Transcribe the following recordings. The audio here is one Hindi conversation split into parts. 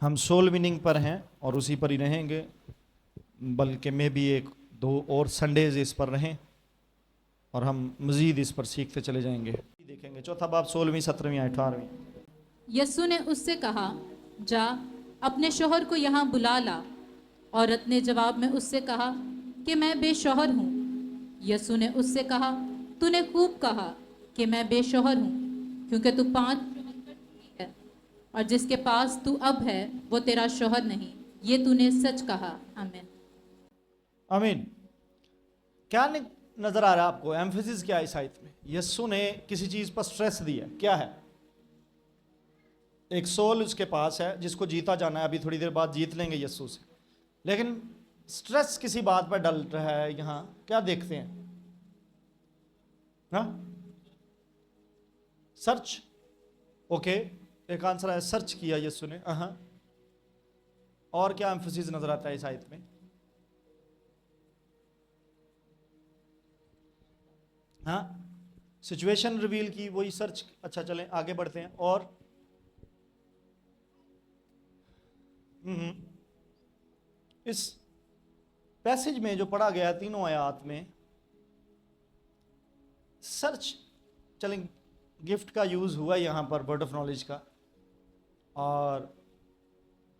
हम सोल विनिंग पर हैं और उसी पर ही रहेंगे, बल्कि मैं भी एक दो और संडेज इस पर रहें और हम मज़ीद इस पर सीखते चले जाएंगे। देखेंगे चौथा बाब 16वीं 17वीं 18वीं। यस्सु ने उससे कहा, जा अपने शौहर को यहाँ बुला ला। औरत ने जवाब में उससे कहा कि मैं बेशौहर हूँ। यस्सु ने उससे कहा, तूने खूब कहा कि मैं बेशौहर हूँ, क्योंकि तू 5 है और जिसके पास तू अब है वो तेरा शौहर नहीं। ये तूने सच कहा। आमीन। आमीन। क्या नजर आ रहा है आपको? एम्फेसिस क्या है इस आयत में? यस्सु ने किसी चीज पर स्ट्रेस दिया, क्या है? एक सोल उसके पास है जिसको जीता जाना है, अभी थोड़ी देर बाद जीत लेंगे यस्सु से, लेकिन स्ट्रेस किसी बात पर डल रहा है। यहां क्या देखते हैं? हाँ, सर्च। ओके, एक आंसर है, सर्च किया यस्सु ने। और क्या एम्फेसिस नजर आता है इस आयत में? हाँ, सिचुएशन रिवील की, वही सर्च। अच्छा चलें आगे बढ़ते हैं। और इस पैसेज में जो पढ़ा गया है तीनों आयात में, सर्च चलें, गिफ्ट का यूज हुआ यहां पर, वर्ड ऑफ नॉलेज का और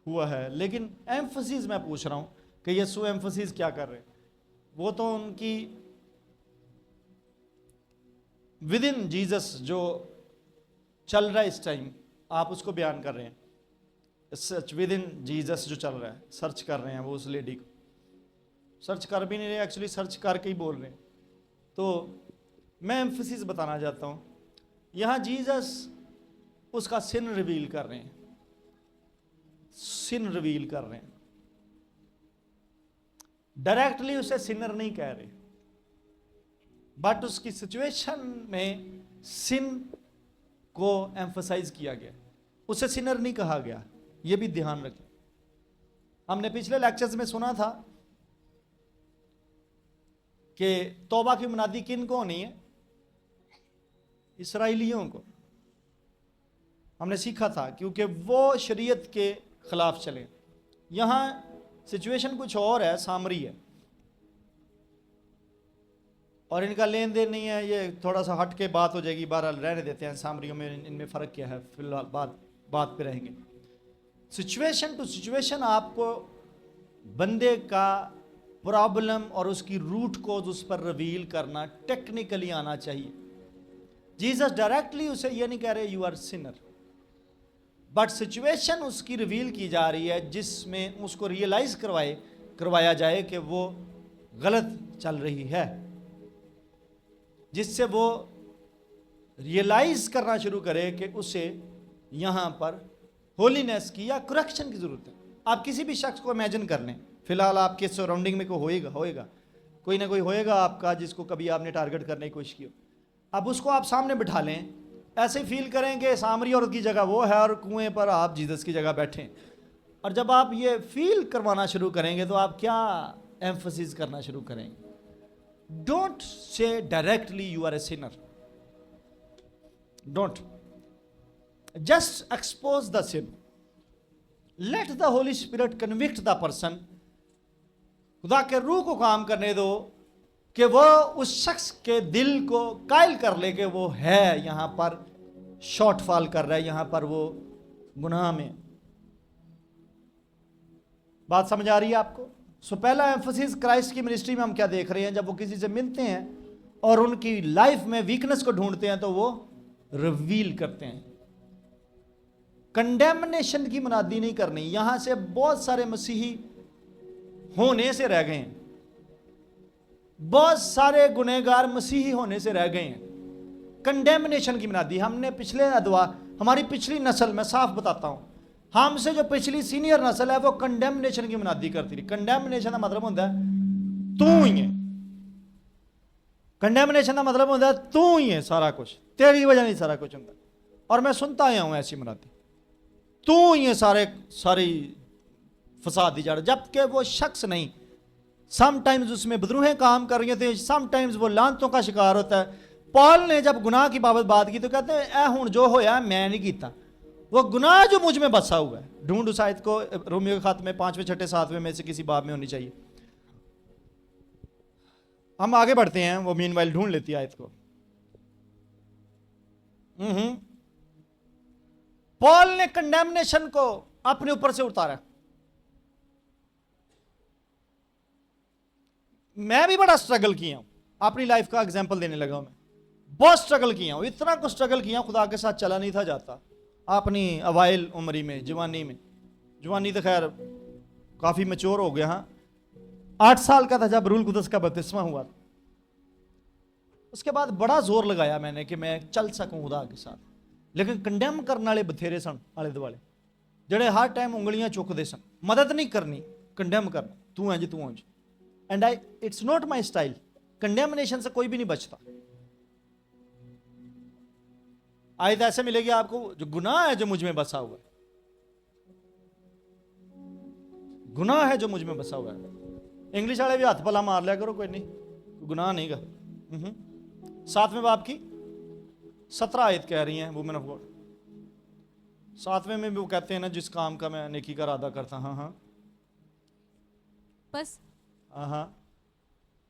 हुआ है, लेकिन एम्फेसिस मैं पूछ रहा हूं कि यीशु एम्फेसिस क्या कर रहे हैं? वो तो उनकी विद इन जीसस जो चल रहा है इस टाइम, आप उसको बयान कर रहे हैं। सच विद इन जीसस जो चल रहा है, सर्च कर रहे हैं वो उस लेडी को। सर्च कर भी नहीं रहे, एक्चुअली सर्च करके ही बोल रहे हैं। तो मैं एम्फेसिस बताना चाहता हूं, यहां जीसस उसका सिन रिवील कर रहे हैं, सिन रिवील कर रहे हैं। डायरेक्टली उसे सिनर नहीं कह रहे, बट उसकी सिचुएशन में सिन को एम्फसाइज किया गया, उसे सिनर नहीं कहा गया। यह भी ध्यान रखें। हमने पिछले लेक्चर्स में सुना था कि तौबा की मुनादी किन को होनी है? इसराइलियों को। हमने सीखा था क्योंकि वो शरीयत के खिलाफ चले। यहां सिचुएशन कुछ और है, सामरी है और इनका लेन देन नहीं है। ये थोड़ा सा हट के बात हो जाएगी, बहरहाल रहने देते हैं। सामरियों में इनमें फ़र्क क्या है, फिलहाल बात पे रहेंगे। सिचुएशन टू सिचुएशन आपको बंदे का प्रॉब्लम और उसकी रूट कोज उस पर रिवील करना टेक्निकली आना चाहिए। जीसस डायरेक्टली उसे ये नहीं कह रहे you are sinner, but situation उसकी रिवील की जा रही है जिसमें उसको रियलाइज करवाया जाए कि वो गलत चल रही है, जिससे वो रियलाइज करना शुरू करे कि उसे यहां पर होलीनेस की या करेक्शन की जरूरत है। आप किसी भी शख्स को इमेजिन कर लें, फिलहाल आपके सराउंडिंग में कोई होएगा कोई ना कोई होएगा आपका जिसको कभी आपने टारगेट करने की कोशिश की हो। अब उसको आप सामने बिठा लें, ऐसे ही फील करें कि सामरी औरत की जगह वो है और कुएं पर आप जीसस की जगह बैठें। और जब आप ये फील करवाना शुरू करेंगे तो आप क्या एम्फसिस करना शुरू करेंगे? Don't say directly you are a sinner, don't just expose the sin, let the Holy Spirit convict the person. खुदा के रूह को काम करने दो कि वो उस शख्स के दिल को कायल कर ले कि वो है यहां पर शॉर्टफॉल कर रहा है, यहां पर वो गुनाह में। बात समझ आ रही है आपको? सो पहला एम्फसिस क्राइस्ट की मिनिस्ट्री में हम क्या देख रहे हैं? जब वो किसी से मिलते हैं और उनकी लाइफ में वीकनेस को ढूंढते हैं तो वो रिवील करते हैं। कंडेमनेशन की मुनादी नहीं करनी। यहां से बहुत सारे मसीही होने से रह गए हैं, बहुत सारे गुनहगार मसीही होने से रह गए हैं। कंडेमनेशन की मुनादी हमने पिछले अदवा, हमारी पिछली नस्ल, मैं साफ बताता हूं, हमसे जो पिछली सीनियर नस्ल है वो कंडेमनेशन की मुनादी करती रही। कंडेमनेशन का मतलब होता है तू ही है, कंडेमनेशन का मतलब होता है तू ही है सारा कुछ, तेरी वजह नहीं सारा कुछ होता। और मैं सुनता आया हूं ऐसी मुनादी, तू ही है सारी फसाद दी जा रहा, जबकि वो शख्स नहीं। समटाइम्स उसमें बदरूहें काम कर रही होती, समटाइम्स वो लानतों का शिकार होता है। पॉल ने जब गुनाह की बाबत बात की तो कहते हैं ए हुण जो होया मैं नहीं कीता, वो गुनाह जो मुझ में बसा हुआ है। ढूंढ उस आयत को, रोमियो के खात में 5वें 6वें 7वें में से किसी बाब में होनी चाहिए। हम आगे बढ़ते हैं, वो मीनवाइल ढूंढ लेती है आयत को। पॉल ने कंडेमनेशन को अपने ऊपर से उतारा। मैं भी बड़ा स्ट्रगल किया हूं, अपनी लाइफ का एग्जांपल देने लगा हूं। मैं बहुत स्ट्रगल किया हूं, इतना कुछ स्ट्रगल किया, खुदा के साथ चला नहीं था जाता। अपनी अवाइल उम्री में, जवानी में, जवानी तो खैर काफी मैच्योर हो गया। हाँ, 8 साल का था जब रूल कुदस का बपतिस्मा हुआ था। उसके बाद बड़ा जोर लगाया मैंने कि मैं चल सकूं खुदा के साथ, लेकिन कंडेम करने वाले बथेरे सन आले दुआले, जड़े हर टाइम उंगलियां चुकते सन, मदद नहीं करनी, कंडेम करना, तू है जी तू है जी। And I it's not my style. Condemnation से कोई भी नहीं बचता। आयत ऐसे मिलेगी आपको, जो गुनाह है जो मुझ में बसा हुआ है, गुनाह है जो मुझ में बसा हुआ है। इंग्लिश वाले भी हाथ भला मार लिया करो, कोई नहीं, गुनाह नहीं का। 7वें बाब की 17 आयत कह रही है वुमेन ऑफ गॉड। 7वें में भी वो कहते हैं ना, जिस काम का मैं नेकी का इरादा करता। हाँ,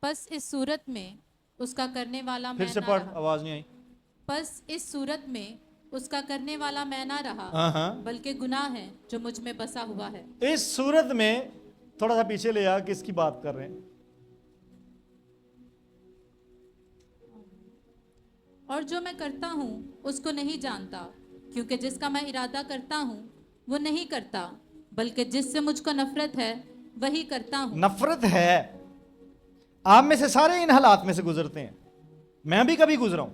बस इस सूरत में उसका करने वाला फिर मैं से ना पढ़, रहा। आवाज नहीं आई। बस इस सूरत में उसका करने वाला मैं ना रहा, बल्कि गुनाह है जो मुझ में बसा हुआ है। इस सूरत में थोड़ा सा पीछे ले आ, किसकी बात कर रहे हैं? और जो मैं करता हूँ उसको नहीं जानता, क्योंकि जिसका मैं इरादा करता हूँ वो नहीं करता, बल्कि जिससे मुझको नफरत है वही करता हूँ। नफरत है। आप में से सारे इन हालात में से गुजरते हैं, मैं भी कभी गुजरा हूं।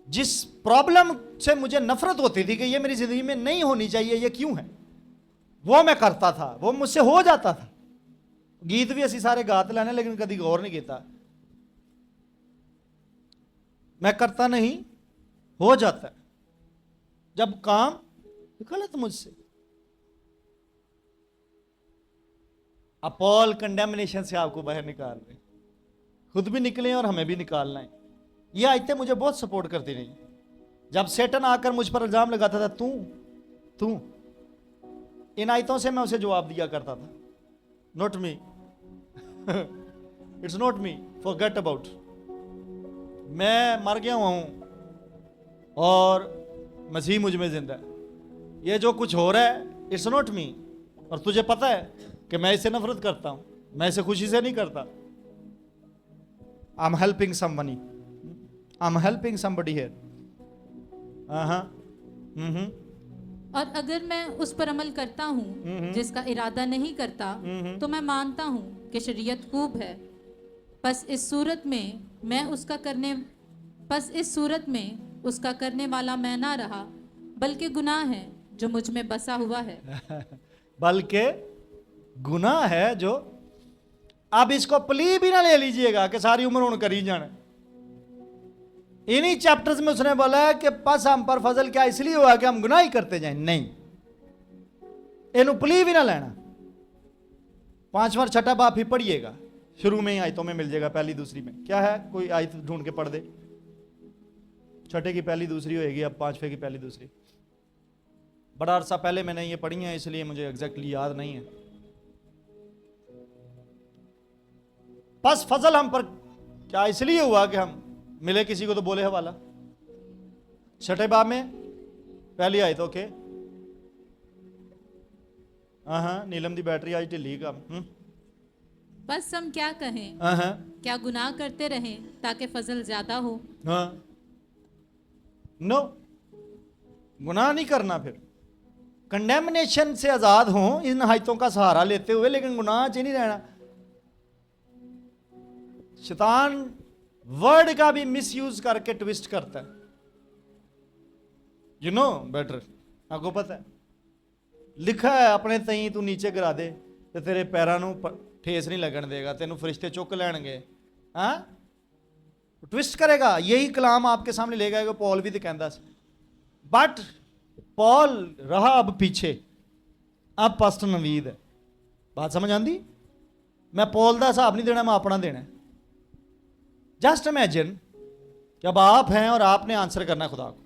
जिस प्रॉब्लम से मुझे नफरत होती थी कि ये मेरी जिंदगी में नहीं होनी चाहिए, ये क्यों है, वो मैं करता था, वो मुझसे हो जाता था। गीत भी असी सारे गाते लाने, लेकिन कभी गौर नहीं किया। मैं करता नहीं, हो जाता है। जब काम गलत मुझसे। अब पॉल कंडेमनेशन से आपको बाहर निकाल रहे, खुद भी निकले और हमें भी निकालना है। ये आयतें मुझे बहुत सपोर्ट करती रही। जब सेटन आकर मुझ पर इल्जाम लगाता था, तू, इन आयतों से मैं उसे जवाब दिया करता था, not me, it's not me, forget about. मैं मर गया हुआ हूं और मसीह मुझ में जिंदा है। ये जो कुछ हो रहा है, इट्स नॉट मी। और तुझे पता है कि मैं इसे नफरत करता हूं, मैं इसे खुशी से नहीं करता। I am helping somebody, I am helping somebody here. और अगर मैं उस पर अमल करता हूँ जिसका इरादा नहीं करता, तो मैं मानता हूँ कि शरीयत खूब है। बस इस सूरत में उसका करने वाला मैं ना रहा, बल्कि गुनाह है जो मुझ में बसा हुआ है। बल्कि गुनाह है जो, अब इसको प्ली भी ना ले लीजिएगा कि सारी उम्र उन करी जाना। इन्हीं चैप्टर्स में उसने बोला है कि बस हम पर फजल क्या इसलिए हुआ कि हम गुनाह ही करते जाएं। नहीं, इन्हों प्ली भी ना लेना। 5वां और 6वां बाब ही पढ़िएगा, शुरू में ही आयतों में मिल जाएगा, पहली दूसरी में। क्या है, कोई आयत ढूंढ के पढ़ दे। 6 की पहली दूसरी होएगी, अब 5वें की पहली दूसरी। बड़ा अरसा पहले मैंने ये पढ़ी है, इसलिए मुझे एग्जैक्टली याद नहीं है। बस फजल हम पर क्या इसलिए हुआ कि हम मिले किसी को तो बोले हवाला। 6 बाब में पहली आयत। ओके, हाँ, नीलम दी बैटरी आज ढिली का। बस हम क्या कहें, क्या गुनाह करते रहें ताकि फजल ज्यादा हो? हाँ, नो, गुनाह नहीं करना। फिर कंडेमनेशन से आजाद हो इन आयतों का सहारा लेते हुए, लेकिन गुनाह च नहीं रहना। शैतान वर्ड का भी मिसयूज करके ट्विस्ट करता है, यू नो बेटर। आपको पता है, लिखा है अपने तई तू नीचे गिरा दे तो तेरे पैरों को ठेस नहीं लगन देगा, तेनों फरिश्ते चुक लैणगे। हाँ, ट्विस्ट करेगा। यही कलाम आपके सामने ले गएगा। पॉल भी तो कहता, बट पॉल रहा अब पीछे, अब पास्टर नवीद है। बात समझ आंदी? मैं पॉल का हिसाब नहीं देना, मैं अपना देना। जस्ट इमेजिन कि अब आप हैं और आपने आंसर करना खुदा को।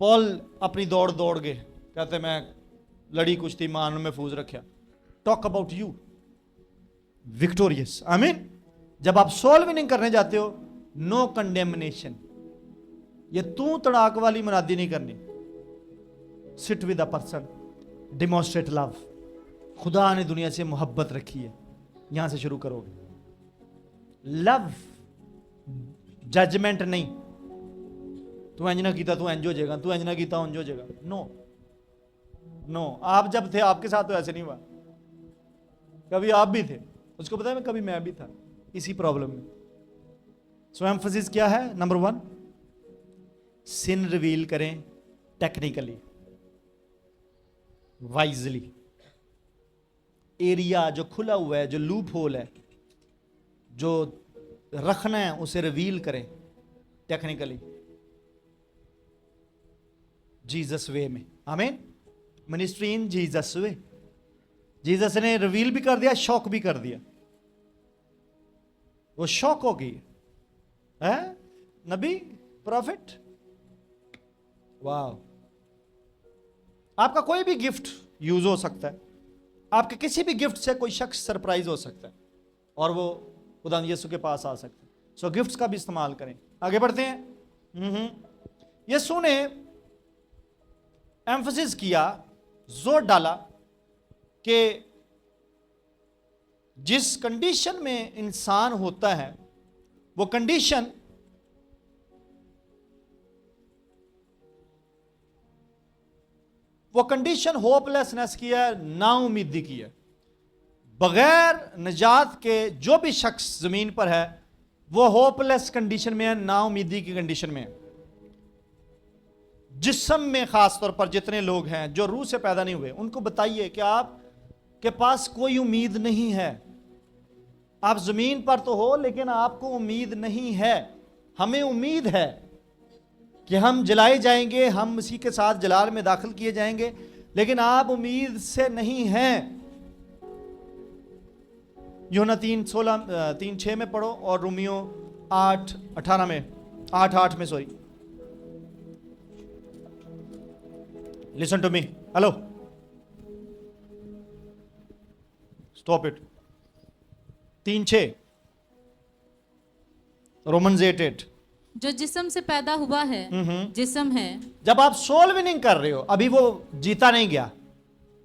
पॉल अपनी दौड़ दौड़ गए, कहते मैं लड़ी कुश्ती मान महफूज रखा। टॉक अबाउट यू विक्टोरियस, आमीन। जब आप सोल विनिंग करने जाते हो, नो कंडेमनेशन, ये तू तड़ाक वाली मुनादी नहीं करनी। Sit with a person, demonstrate love. खुदा ने दुनिया से मोहब्बत रखी है, यहां से शुरू करोगे। लव, जजमेंट नहीं। तू इंज ना कीता तू इंज हो जाएगा, तू इंज ना कीता उंज हो जाएगा। नो नो, आप जब थे आपके साथ तो ऐसे नहीं हुआ, कभी आप भी थे, उसको पता है, कभी मैं भी था इसी प्रॉब्लम में। सो एम्फसिस क्या है? नंबर 1, सिन रिवील करें टेक्निकली, वाइजली। एरिया जो खुला हुआ है, जो लूप होल है, जो रखना है, उसे रिवील करें टेक्निकली, जीसस वे में। आमीन। मिनिस्ट्री इन जीसस वे। जीसस ने रिवील भी कर दिया, शॉक भी कर दिया। वो शॉक हो गई है, नबी, प्रॉफिट। वाह। आपका कोई भी गिफ्ट यूज हो सकता है, आपके किसी भी गिफ्ट से कोई शख्स सरप्राइज हो सकता है और वो खुदा यीशु के पास आ सकते हैं। सो गिफ्ट्स का भी इस्तेमाल करें। आगे बढ़ते हैं। यीशु ने एम्फसिस किया, जोर डाला कि जिस कंडीशन में इंसान होता है, वो कंडीशन होपलेसनेस की है, नाउमीदी की है। बगैर निजात के जो भी शख्स जमीन पर है, वो होपलेस कंडीशन में है, नाउमीदी की कंडीशन में है। जिस्म में खास तौर पर जितने लोग हैं जो रूह से पैदा नहीं हुए, उनको बताइए कि आपके पास कोई उम्मीद नहीं है। आप जमीन पर तो हो, लेकिन आपको उम्मीद नहीं है। हमें उम्मीद है कि हम जलाए जाएंगे, हम उसी के साथ जलाल में दाखिल किए जाएंगे, लेकिन आप उम्मीद से नहीं हैं। यूहन्ना 3:6 में पढ़ो और रोमियो 8:8 में sorry. Listen to me, hello, stop it. 3:6 Romans 8:8। जो जिस्म से पैदा हुआ है जिस्म है। जब आप सोल विनिंग कर रहे हो, अभी वो जीता नहीं गया,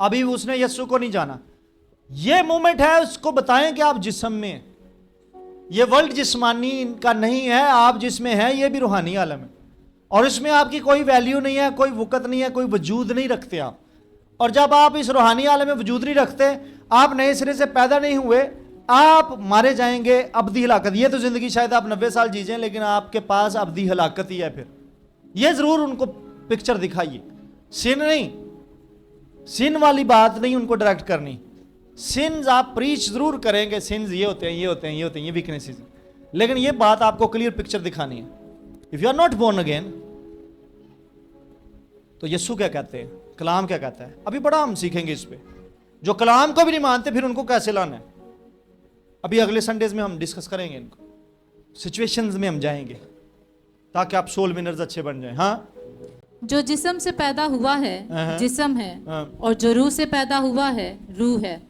अभी उसने यीशु को नहीं जाना, ये मोमेंट है, उसको बताएं कि आप जिस्म में हैं। ये वर्ल्ड जिस्मानी का नहीं है, आप जिसमें हैं ये भी रूहानी आलम है, और इसमें आपकी कोई वैल्यू नहीं है, कोई वक़्त नहीं है, कोई वजूद नहीं रखते आप। और जब आप इस रूहानी आलम में वजूद नहीं रखते, आप नए सिरे से पैदा नहीं हुए, आप मारे जाएंगे अब्दी हलाकत। ये तो ज़िंदगी शायद आप 90 साल जी जाएं, लेकिन आपके पास अब्दी हलाकत ही है। फिर ये ज़रूर उनको पिक्चर दिखाइए। सिन नहीं, सिन वाली बात नहीं उनको डायरेक्ट करनी। सिन्स आप प्रीच ज़रूर करेंगे, सिन्स ये होते हैं, ये होते हैं, ये होते हैं, ये वीकनेसेस, लेकिन ये बात आपको क्लियर पिक्चर दिखानी है। If you are not born again, तो यीशु क्या कहते हैं, कलाम क्या कहता है, अभी बड़ा हम सीखेंगे इस पे। जो कलाम को भी नहीं मानते, फिर उनको कैसे लाना है, अभी अगले संडेज में हम डिस्कस करेंगे इनको। सिचुएशंस में हम जाएंगे ताकि आप सोल विनर्स अच्छे बन जाएं। हाँ, जो जिस्म से पैदा हुआ है जिस्म है, और जो रूह से पैदा हुआ है रूह है।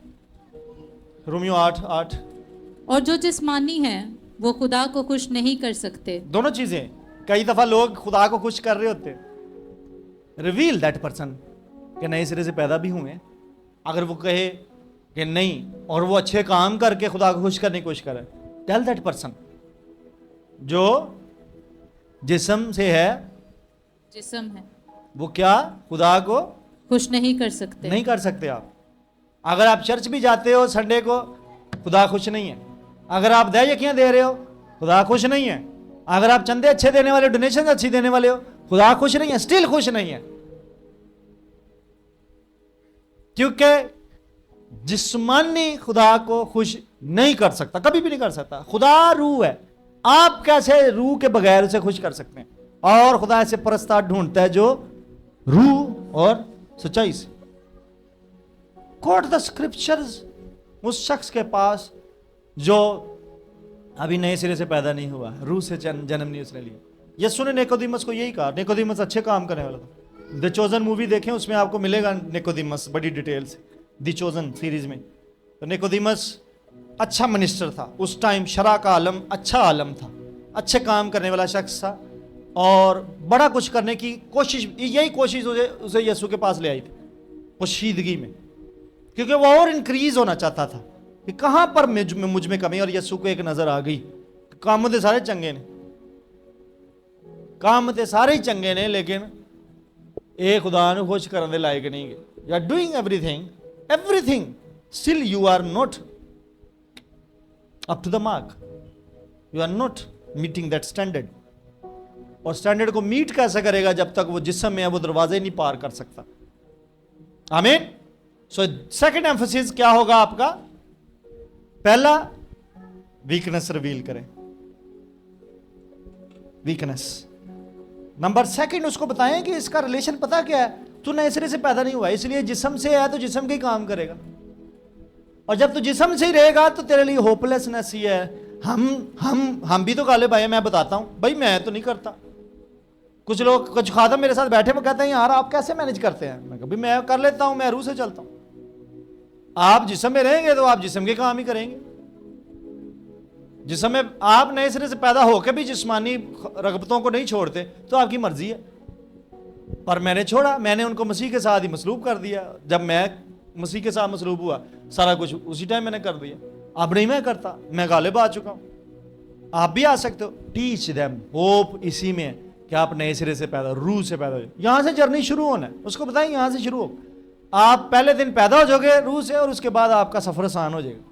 रोमियो 8:8। और जो जिस्मानी है वो खुदा को खुश नहीं कर सकते। दोनों चीजें, कई दफा लोग खुदा को खुश कर रहे होते। रिवील दैट पर्सन कि नए सिरे से पैदा भी हुए। अगर वो कहे कि नहीं और वो अच्छे काम करके खुदा को खुश करने की कोशिश करे, टेल दैट पर्सन जो जिस्म से है, जिस्म है, वो क्या खुदा को खुश नहीं कर सकते। नहीं कर सकते आप। अगर आप चर्च भी जाते हो संडे को, खुदा खुश नहीं है। अगर आप दया यकियां दे रहे हो, खुदा खुश नहीं है। अगर आप चंदे अच्छे देने वाले, डोनेशन अच्छी देने वाले हो, खुदा खुश नहीं है, स्टिल खुश नहीं है। क्योंकि जिस्मानी खुदा को खुश नहीं कर सकता, कभी भी नहीं कर सकता। खुदा रूह है, आप कैसे रूह के बगैर उसे खुश कर सकते हैं? और खुदा ऐसे परस्तार ढूंढता है जो रूह और सच्चाई से। कोट द स्क्रिप्चर्स उस शख्स के पास जो अभी नए सिरे से पैदा नहीं हुआ, रूह से जन्म नहीं उसने लिया। यीशु ने निकोदेमस को यही कहा। निकोदेमस अच्छे काम करने वाला था। द चोजन मूवी देखें, उसमें आपको मिलेगा निकोदेमस बड़ी डिटेल से, द चोजन सीरीज में। तो निकोदेमस अच्छा मिनिस्टर था उस टाइम, शरा का आलम, अच्छा आलम था, अच्छे काम करने वाला शख्स था और बड़ा कुछ करने की कोशिश, यही कोशिश उसे यीशु के पास ले आई थी पोशीदगी में, क्योंकि वो और इंक्रीज होना चाहता था कि कहां पर मुझ में कमी। और यीशु को एक नजर आ गई, काम तो सारे चंगे ने, काम तो सारे ही चंगे ने, लेकिन ਇਹ खुदा ਨੂੰ खुश करने ਦੇ ਲਾਇਕ नहीं है। You are doing everything, still you are not up to the mark, you are not meeting that standard। और स्टैंडर्ड को मीट कैसे करेगा जब तक वो जिस्म में है, वो दरवाजे ही नहीं पार कर सकता। आमीन। सो सेकंड एम्फसिस क्या होगा आपका? पहला, वीकनेस रिवील करें, वीकनेस। नंबर सेकंड, उसको बताएं कि इसका रिलेशन पता क्या है, तू नए सिरे से पैदा नहीं हुआ, इसलिए जिस्म से है तो जिस्म के ही काम करेगा। और जब तू जिस्म से ही रहेगा तो तेरे लिए होपलेसनेस ही है। हम भी तो काले भाई, मैं बताता हूं भाई, मैं तो नहीं करता। कुछ लोग, कुछ खादम मेरे साथ बैठे, वो कहते हैं यार आप कैसे मैनेज करते हैं? मैं कभी मैं कर लेता हूं, मैं रूह से चलता हूं। आप जिस्म में रहेंगे तो आप जिस्म के काम ही करेंगे। जिस्म में आप नए सिरे से पैदा होकर भी जिस्मानी रगबतों को नहीं छोड़ते तो आपकी मर्जी है। पर मैंने छोड़ा, मैंने उनको मसीह के साथ ही मसलूब कर दिया। जब मैं मसीह के साथ मसलूब हुआ, सारा कुछ उसी टाइम मैंने कर दिया। अब नहीं मैं करता, मैं गालिब आ चुका हूं। आप भी आ सकते हो। टीच देम, होप इसी में है कि आप नए सिरे से पैदा, रूह से पैदा हो। यहां से जर्नी शुरू होना है, उसको बताएं यहां से शुरू हो। आप पहले दिन पैदा हो जाओगे रूह से, और उसके बाद आपका सफर आसान हो जाएगा।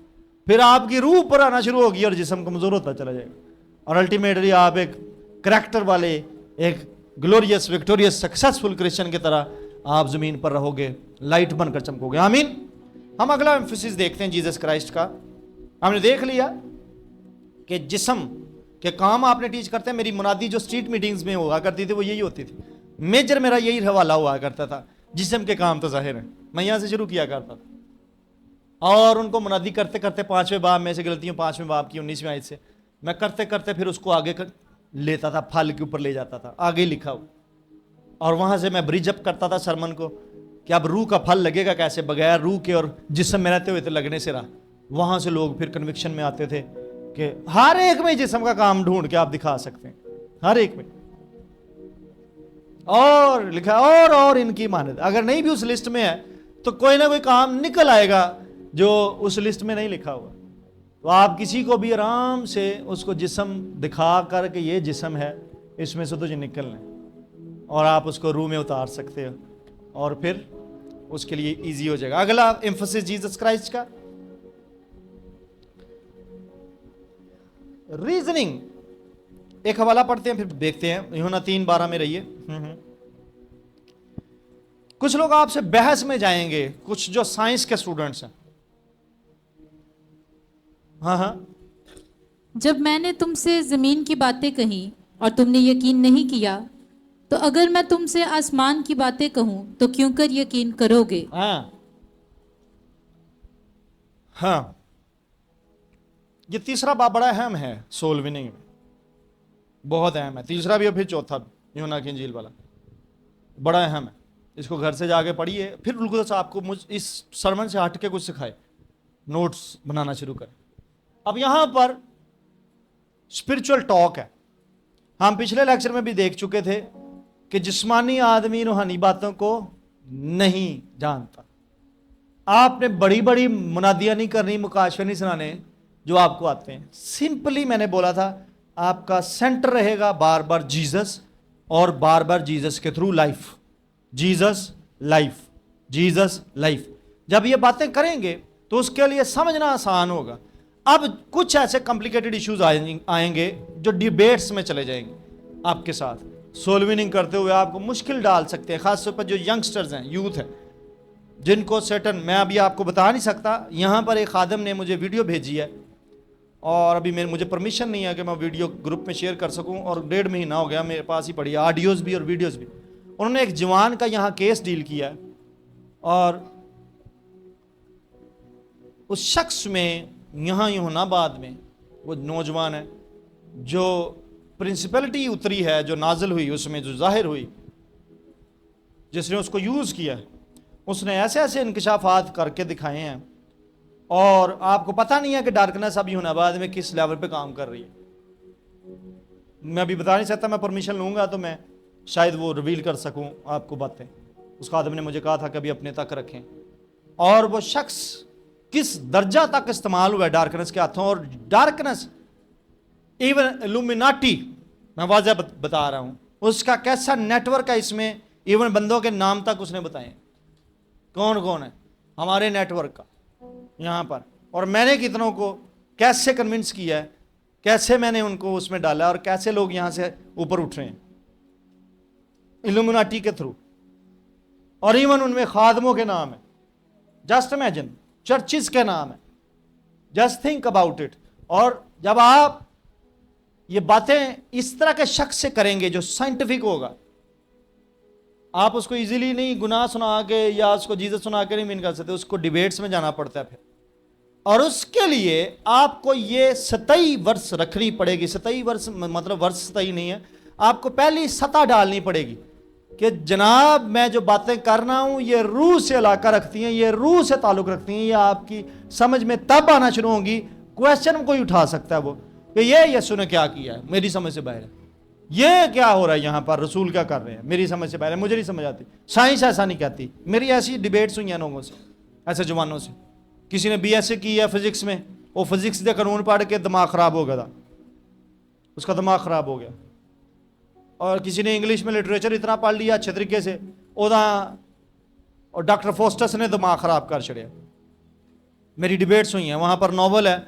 फिर आपकी रूह ऊपर आना शुरू होगी और जिस्म कमजोर होता चला जाएगा। और अल्टीमेटली आप एक करैक्टर वाले, एक ग्लोरियस, विक्टोरियस, सक्सेसफुल क्रिश्चियन की तरह आप जमीन पर रहोगे, लाइट बनकर चमकोगे। आमीन। हम अगला एम्फसिस देखते हैं जीसस क्राइस्ट का। हमने देख लिया कि जिस्म के काम आपने टीच करते हैं। मेरी मुनादी जो स्ट्रीट मीटिंग्स में हुआ करती थी वो यही होती थी। मेजर मेरा यही हवाला हुआ करता था, जिस्म के काम तो जाहिर है। मैं यहां से शुरू किया करता था और उनको मुनादी करते करते 5वें बाब में से गलतियों 5वें बाब की 19वीं आयत से मैं करते करते फिर उसको आगे लेता था, फल के ऊपर ले जाता था, आगे लिखा हो। और वहां से मैं ब्रिज अप करता था सरमन को कि अब रूह का फल लगेगा कैसे, बगैर रूह के और जिस्म में रहते हुए तो लगने से रहा। वहां से लोग फिर कन्विक्शन में आते थे कि हर एक में जिस्म का काम ढूंढ के आप दिखा सकते हैं, हर एक में। और लिखा और इनकी मान्यता, अगर नहीं भी उस लिस्ट में है तो कोई ना कोई काम निकल आएगा जो उस लिस्ट में नहीं लिखा हुआ। तो आप किसी को भी आराम से उसको जिस्म दिखा कर के ये जिस्म है, इसमें से तुझे निकलना है, और आप उसको रूह में उतार सकते हो और फिर उसके लिए इजी हो जाएगा। अगला एम्फसिस जीसस क्राइस्ट का, रीजनिंग। एक हवाला पढ़ते हैं फिर देखते हैं। यूहन्ना 3:12 में रहिए। कुछ लोग आपसे बहस में जाएंगे, कुछ जो साइंस के स्टूडेंट्स हैं। हाँ, जब मैंने तुमसे जमीन की बातें कही और तुमने यकीन नहीं किया, तो अगर मैं तुमसे आसमान की बातें कहूं तो क्यों कर यकीन करोगे? हाँ, ये तीसरा बाब बड़ा अहम है सोल विनिंग में, बहुत अहम है। तीसरा भी और फिर चौथा भी, यूहन्ना की इंजील वाला बड़ा अहम है। इसको घर से जाके पढ़िए, फिर लुकदस आपको मुझ इस सरमन से हट के कुछ सिखाए, नोट्स बनाना शुरू करें। अब यहां पर स्पिरिचुअल टॉक है। हम पिछले लेक्चर में भी देख चुके थे कि जिस्मानी आदमी रूहानी बातों को नहीं जानता। आपने बड़ी बड़ी मुनादियां नहीं करनी, मुकाशफे नहीं सुनाने जो आपको आते हैं। सिंपली मैंने बोला था, आपका सेंटर रहेगा बार बार जीसस, और बार बार जीसस के through life, Jesus life, Jesus life. जब ये बातें करेंगे तो उसके लिए समझना आसान होगा। अब कुछ ऐसे कॉम्प्लिकेटेड इश्यूज आएंगे जो डिबेट्स में चले जाएंगे आपके साथ। सोल विनिंग करते हुए आपको मुश्किल डाल सकते हैं, खासतौर पर जो यंगस्टर्स हैं, यूथ हैं, जिनको सेटन, मैं अभी आपको बता नहीं सकता। यहाँ पर एक खादम ने मुझे वीडियो भेजी है और अभी मुझे परमिशन नहीं है कि मैं वीडियो ग्रुप में शेयर कर सकूं, और 1.5 महीना हो गया मेरे पास ही पड़ी है, ऑडियोज़ भी और वीडियोज़ भी। उन्होंने एक जवान का यहाँ केस डील किया है, और उस शख्स में यहाँ यूहन्नाबाद में वो नौजवान है जो प्रिंसिपलिटी उतरी है, जो नाजिल हुई, उसमें जो जाहिर हुई, जिसने उसको यूज़ किया, उसने ऐसे ऐसे इंकशाफात करके दिखाए हैं, और आपको पता नहीं है कि डार्कनेस अभी हुनाबाद में किस लेवल पे काम कर रही है। मैं अभी बता नहीं सकता, मैं परमिशन लूँगा तो मैं शायद वो रिवील कर सकूँ आपको बातें। उस खादिम ने मुझे कहा था कि अभी अपने तक रखें, और वो शख्स किस दर्जा तक इस्तेमाल हुआ है डार्कनेस के हाथों, और डार्कनेस इवन इल्यूमिनाटी, मैं वाज़ह बता रहा हूँ, उसका कैसा नेटवर्क है इसमें, इवन बंदों के नाम तक उसने बताए कौन कौन है हमारे नेटवर्क का यहाँ पर, और मैंने कितनों को कैसे कन्विंस किया है, कैसे मैंने उनको उसमें डाला, और कैसे लोग यहाँ से ऊपर उठ रहे हैं इल्यूमिनाटी के थ्रू, और इवन उनमें खादमों के नाम है। जस्ट इमेजिन, चर्चिस के नाम है, जस्ट थिंक अबाउट इट। और जब आप ये बातें इस तरह के शख्स से करेंगे जो साइंटिफिक होगा, आप उसको इजीली नहीं गुनाह सुना के या उसको जीसस सुना के नहीं मीन कर सकते, उसको डिबेट्स में जाना पड़ता है फिर, और उसके लिए आपको ये सतही वर्ष रखनी पड़ेगी। सतही वर्ष मतलब वर्ष सतही नहीं है, आपको पहली सतह डालनी पड़ेगी कि जनाब मैं जो बातें कर रहा हूं ये रूह से इलाका रखती हैं, ये रूह से ताल्लुक रखती हैं, ये आपकी समझ में तब आना शुरू होंगी, क्वेश्चन कोई उठा सकता है वो कि ये यीशु ने क्या किया है, मेरी समझ से बाहर है, ये क्या हो रहा है यहाँ पर, रसूल क्या कर रहे हैं, मेरी समझ से बाहर है, मुझे नहीं समझ आती। साइंस ऐसा नहीं कहती। मेरी ऐसी डिबेट्स हुई हैं लोगों से, ऐसे जवानों से, किसी ने BSc की है फिजिक्स में, वो फिजिक्स के कानून पढ़ के दिमाग ख़राब हो गया था, उसका दिमाग ख़राब हो गया, और किसी ने इंग्लिश में लिटरेचर इतना पढ़ लिया अच्छे तरीके से, और डॉक्टर फोस्टस ने दिमाग ख़राब कर छड़िया। मेरी डिबेट्स हुई हैं, वहाँ पर नॉवल है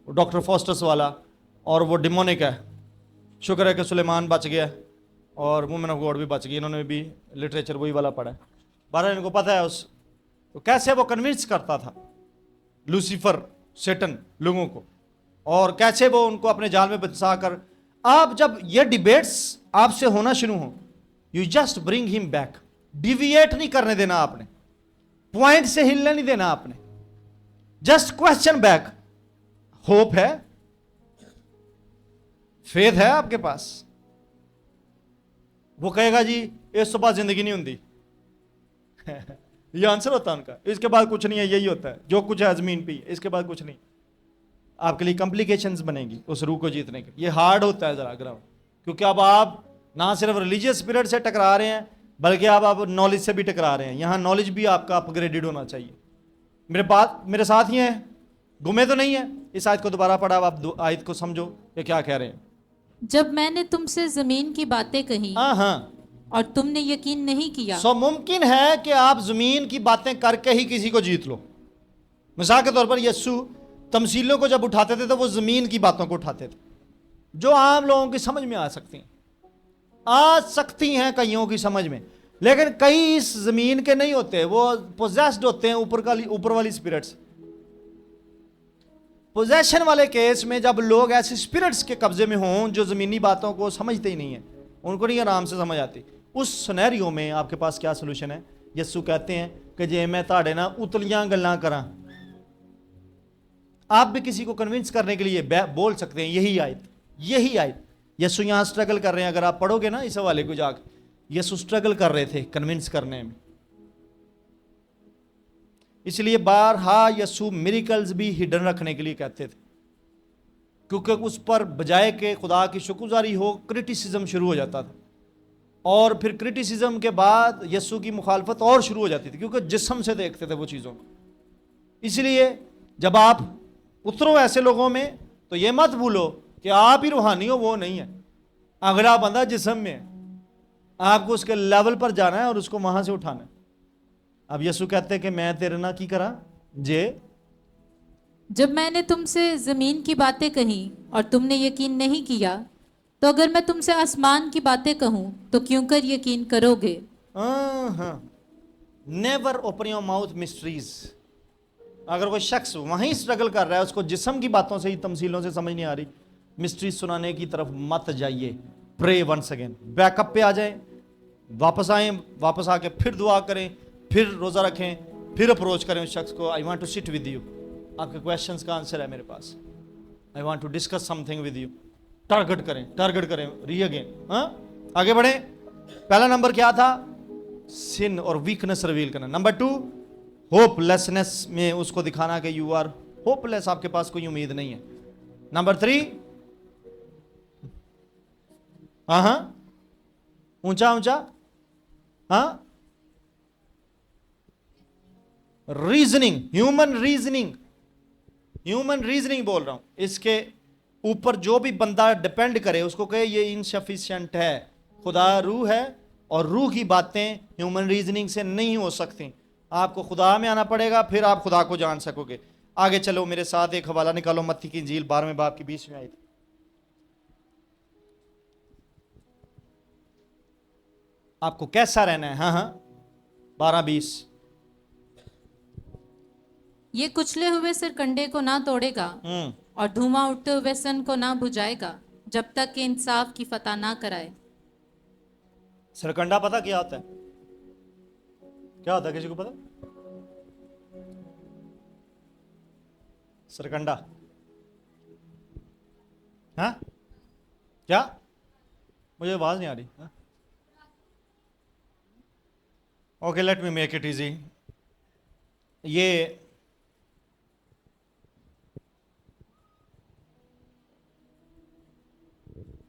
डॉक्टर फोस्टस वाला, और वो डिमोनिक है। शुक्र है कि सुलेमान बच गया और वुमेन ऑफ गॉड भी बच गई, इन्होंने भी लिटरेचर वही वाला पढ़ा है। बारह इनको पता है उस तो कैसे वो कन्विंस करता था लूसीफर सेटन लोगों को, और कैसे वो उनको अपने जाल में फंसा कर। आप जब ये डिबेट्स आपसे होना शुरू हो, you just bring him back, deviate नहीं करने देना आपने, पॉइंट से हिलने नहीं देना आपने, जस्ट क्वेश्चन बैक। होप है, फेथ है आपके पास, वो कहेगा जी इस तो बाद जिंदगी नहीं होती ये आंसर होता है उनका, इसके बाद कुछ नहीं है, यही होता है जो कुछ है जमीन पे, इसके बाद कुछ नहीं। आपके लिए कॉम्प्लिकेशंस बनेगी उस रूह को जीतने के। ये हार्ड होता है जरा ग्राउंड, क्योंकि अब आप ना सिर्फ रिलीजियस स्पिरिट से टकरा रहे हैं, बल्कि आप नॉलेज से भी टकरा रहे हैं। यहाँ नॉलेज भी आपका अपग्रेडेड होना चाहिए। मेरे साथ ही हैं, गुमे तो नहीं है। इस आयत को दोबारा पढ़ा, आप आयत को समझो ये क्या कह रहे हैं। जब मैंने तुमसे जमीन की बातें कही हाँ, और तुमने यकीन नहीं किया। मुमकिन है कि आप जमीन की बातें करके ही किसी को जीत लो। मिसाल के तौर पर यीशु तमसीलों को जब उठाते थे तो वो जमीन की बातों को उठाते थे जो आम लोगों की समझ में आ सकती हैं कईयों की समझ में, लेकिन कई इस जमीन के नहीं होते, वो पोजेस्ड होते हैं ऊपर वाली स्पिरिट्स। पोजेशन वाले केस में जब लोग ऐसे स्पिरिट्स के कब्जे में हों जो ज़मीनी बातों को समझते ही नहीं है, उनको नहीं आराम से समझ आती, उस सिनेरियो में आपके पास क्या सोल्यूशन है। यीशु कहते हैं कि जे मैं ताड़े ना उतलियां गल्लां करा, आप भी किसी को कन्विंस करने के लिए बोल सकते हैं। यही आयत यीशु यहाँ स्ट्रगल कर रहे हैं। अगर आप पढ़ोगे ना इस हवाले को जाकर, यीशु स्ट्रगल कर रहे थे कन्विंस करने में। इसलिए बारहा यीशु मिरेकल्स भी हिडन रखने के लिए कहते थे, क्योंकि उस पर बजाय के खुदा की शुक्रगुजारी हो क्रिटिसिज्म शुरू हो जाता था, और फिर क्रिटिसिज्म के बाद यीशु की मुखालफत और शुरू हो जाती थी, क्योंकि जिस्म से देखते थे वो चीज़ों को। इसलिए जब आप उतरो ऐसे लोगों में तो ये मत भूलो कि आप ही रूहानी हो, वो नहीं है। अगला बंदा जिस्म में है, आपको उसके लेवल पर जाना है और उसको वहां से उठाना है। अब यीशु कहते हैं कि मैं तेरे ना की करा जे जब मैंने तुमसे जमीन की बातें कही और तुमने यकीन नहीं किया, तो अगर मैं तुमसे आसमान की बातें कहूं तो क्यों कर यकीन करोगे। Never open your mouth mysteries. अगर कोई शख्स वहीं स्ट्रगल कर रहा है, उसको जिस्म की बातों से ही तमसीलों से समझ नहीं आ रही, मिस्ट्रीज सुनाने की तरफ मत जाइए। प्रे वंस अगेन, बैकअप पे आ जाए, वापस आए, वापस आके फिर दुआ करें, फिर रोज़ा रखें, फिर अप्रोच करें उस शख्स को। I want to sit with you, आपके क्वेश्चंस का आंसर है मेरे पास। I want to discuss something with you. Target करें री अगेन। हाँ, आगे बढ़े। पहला नंबर क्या था? सिन और वीकनेस रिवील करना। नंबर 2, होपलेसनेस में उसको दिखाना कि यू आर होपलेस, आपके पास कोई उम्मीद नहीं है। नंबर 3, हाँ, ऊंचा, हाँ, रीजनिंग, ह्यूमन रीजनिंग बोल रहा हूं। इसके ऊपर जो भी बंदा डिपेंड करे उसको कहे ये इनसफिशिएंट है। खुदा रूह है और रूह की बातें ह्यूमन रीजनिंग से नहीं हो सकती। आपको खुदा में आना पड़ेगा, फिर आप खुदा को जान सकोगे। आगे चलो मेरे साथ, एक हवाला निकालो, मत्ती की इंजील 12वें बाब की 20वीं आयत। आपको कैसा रहना है? हाँ, 12:20। ये कुचले हुए सिरकंडे को ना तोड़ेगा और धुआं उठते हुए सन को ना बुझाएगा, जब तक कि इंसाफ की फतह ना कराए। सरकंडा पता क्या होता है? क्या होता है, किसी को पता? सरकंडा, हाँ, क्या? मुझे आवाज नहीं आ रही। Okay, let me make it easy. ये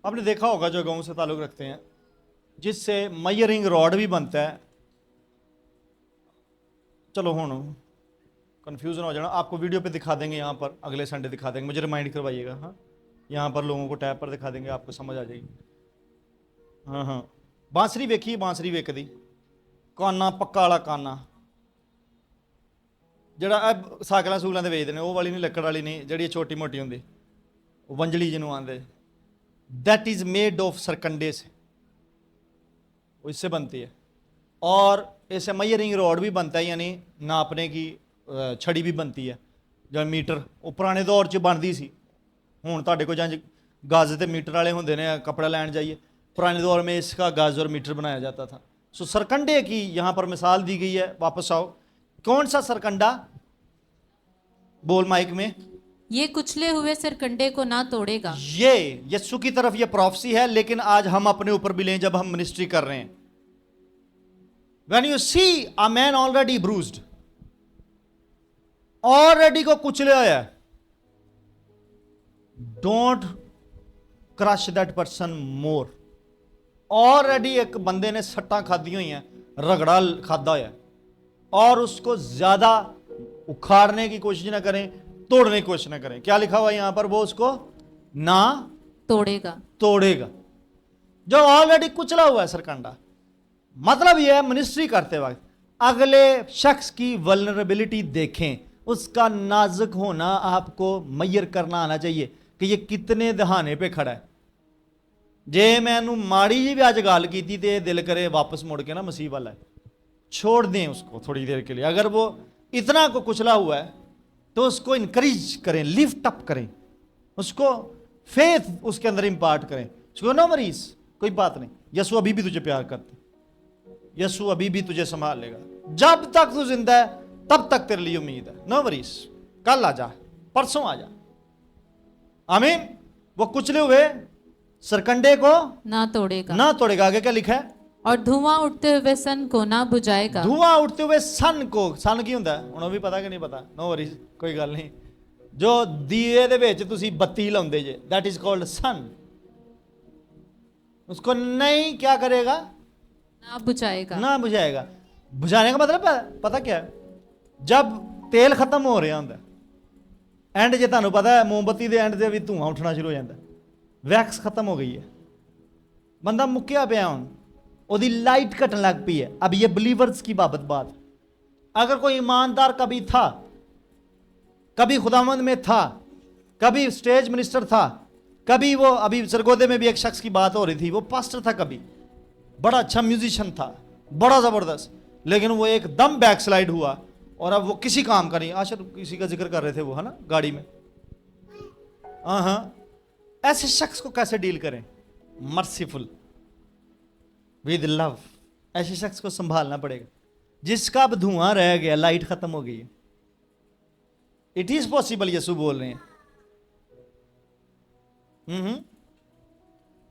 आपने देखा होगा जो गांव से ताल्लुक रखते हैं, जिससे मयरिंग रॉड भी बनता है। चलो हूँ कन्फ्यूजन हो जाना, आपको वीडियो पे दिखा देंगे, यहाँ पर अगले संडे दिखा देंगे, मुझे रिमाइंड करवाइएगा। हाँ, यहाँ पर लोगों को टैब पर दिखा देंगे, आपको समझ आ जाएगी। हाँ, बांसरी वेखी, बांसरी वेखदी काना, पक्का वाला काना, ਜਿਹੜਾ ਸਾਈਕਲਾਂ ਸੂਕਲਾਂ ਦੇ ਵੇਚਦੇ ਨੇ, ਉਹ ਵਾਲੀ ਨਹੀਂ, ਲੱਕੜ ਵਾਲੀ ਨਹੀਂ, ਜਿਹੜੀ ਛੋਟੀ ਮੋਟੀ ਹੁੰਦੀ, ਉਹ ਵੰਜਲੀ ਜਿਹਨੂੰ ਆਂਦੇ। दैट इज मेड ऑफ सरकंडे से, वो इससे बनती है। और ऐसे मयरिंग रॉड भी बनता है, यानी नापने की छड़ी भी बनती है। जो मीटर वो पुराने दौर च बनती सी, हुण तुहाडे कोल जंज गज ते मीटर वाले होंदे ने, कपड़ा लैन जाइए। पुराने दौर में इसका गज और मीटर बनाया जाता था। सो सरकंडे की यहाँ पर मिसाल दी गई है। वापस आओ, कौन सा सरकंडा? बोल माइक में। ये कुचले हुए सिरकंडे को ना तोड़ेगा। ये यीशु की तरफ ये प्रोफेसी है, लेकिन आज हम अपने ऊपर भी लें जब हम मिनिस्ट्री कर रहे हैं। When you see a man already bruised, already को कुचले होया, don't crush that person more. Already एक बंदे ने सट्टा खादी हुई हैं, रगड़ा खादा होया, और उसको ज्यादा उखाड़ने की कोशिश ना करें, तोड़ने की कोशिश ना करें। क्या लिखा हुआ है यहां पर? वो उसको ना तोड़ेगा। जो ऑलरेडी कुचला हुआ है सरकंडा, मतलब यह है मिनिस्ट्री करते वक्त अगले शख्स की वल्नरेबिलिटी देखें, उसका नाजुक होना आपको मैयर करना आना चाहिए कि ये कितने दहाने पे खड़ा है। जे मैनू माड़ी जी भी अज गल की तो दिल करे वापस मुड़ के ना मसीह वाला है, छोड़ दें उसको थोड़ी देर के लिए। अगर वो इतना को कुचला हुआ है तो उसको इनकरेज करें, लिफ्ट अप करें, उसको फेथ उसके अंदर इंपार्ट करें। उसको नो वरीज, कोई बात नहीं, यीशु अभी भी तुझे प्यार करते, यीशु अभी भी तुझे संभाल लेगा। जब तक तू जिंदा है तब तक तेरे लिए उम्मीद है। नो वरीज, कल आ जा, परसों आ जा। आमीन। वो कुचले हुए सरकंडे को ना तोड़ेगा। आगे क्या लिखा है? और धुआं उठते हुए सन को ना बुझाएगा। धुआं उठते हुए सन को, सन की हुंदा है हुण भी पता कि नहीं पता? नो वरीज, कोई गल नहीं। जो दिए दे विच तुसी बत्ती लाउंदे जे, दैट इज कॉल्ड सन। उसको नहीं क्या करेगा? ना बुझाएगा। बुझाने का मतलब पता क्या है? जब तेल खत्म हो रहा होंदा, एंड जे तुहानूं पता है मोमबत्ती दे एंड ते भी धुआं उठना शुरू हो जाता, वैक्स खत्म हो गई है, बंदा मुक्किया पिया हुण, ओदी लाइट घटन लग पई है। अब ये बिलीवर्स की बात, अगर कोई ईमानदार कभी था, कभी खुदावंद में था, कभी स्टेज मिनिस्टर था, कभी वो अभी सरगोदे में भी एक शख्स की बात हो रही थी, वो पास्टर था, कभी बड़ा अच्छा म्यूजिशियन था, बड़ा ज़बरदस्त, लेकिन वो एकदम बैकस्लाइड हुआ और अब वो किसी काम का नहीं। आशा किसी का जिक्र कर रहे थे वो, है ना, गाड़ी में। हाँ, ऐसे शख्स को कैसे डील करें? Merciful with love. ऐसे शख्स को संभालना पड़ेगा जिसका अब धुआं रह गया, लाइट खत्म हो गई है। इट इज पॉसिबल, यीशु बोल रहे हैं।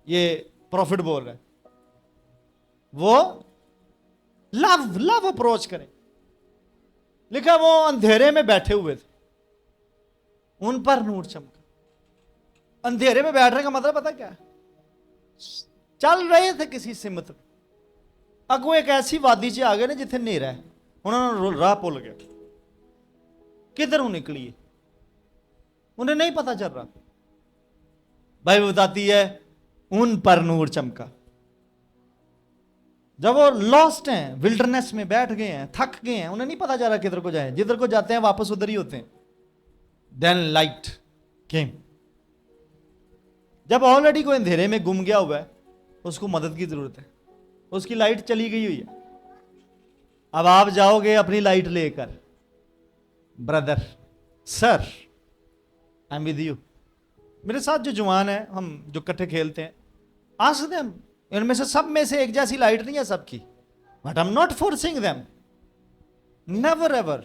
ये प्रॉफिट बोल रहा है, वो लव अप्रोच करें। लिखा वो अंधेरे में बैठे हुए थे, उन पर नूर चमका। अंधेरे में बैठने का मतलब पता क्या है? चल रहे थे किसी सिमत में, अगो एक ऐसी वादी च आ गए ने जिथे नेरा है, उन्होंने राह भुल गया किधर निकली है, उन्हें नहीं पता चल रहा। बाइबल बताती है उन पर नूर चमका। जब वो लॉस्ट हैं, विल्डरनेस में बैठ गए हैं, थक गए हैं, उन्हें नहीं पता चल रहा किधर को जाए, जिधर को जाते हैं वापस उधर ही होते हैं। Then light came. जब ऑलरेडी कोई अंधेरे में गुम गया हुआ है, उसको मदद की जरूरत है, उसकी लाइट चली गई हुई है। अब आप जाओगे अपनी लाइट लेकर, brother sir I am with you. मेरे साथ जो जवान है, हम जो इकट्ठे खेलते हैं, आस्क देम, इनमें से सब में से एक जैसी लाइट नहीं है सबकी, but I am not forcing them, never ever.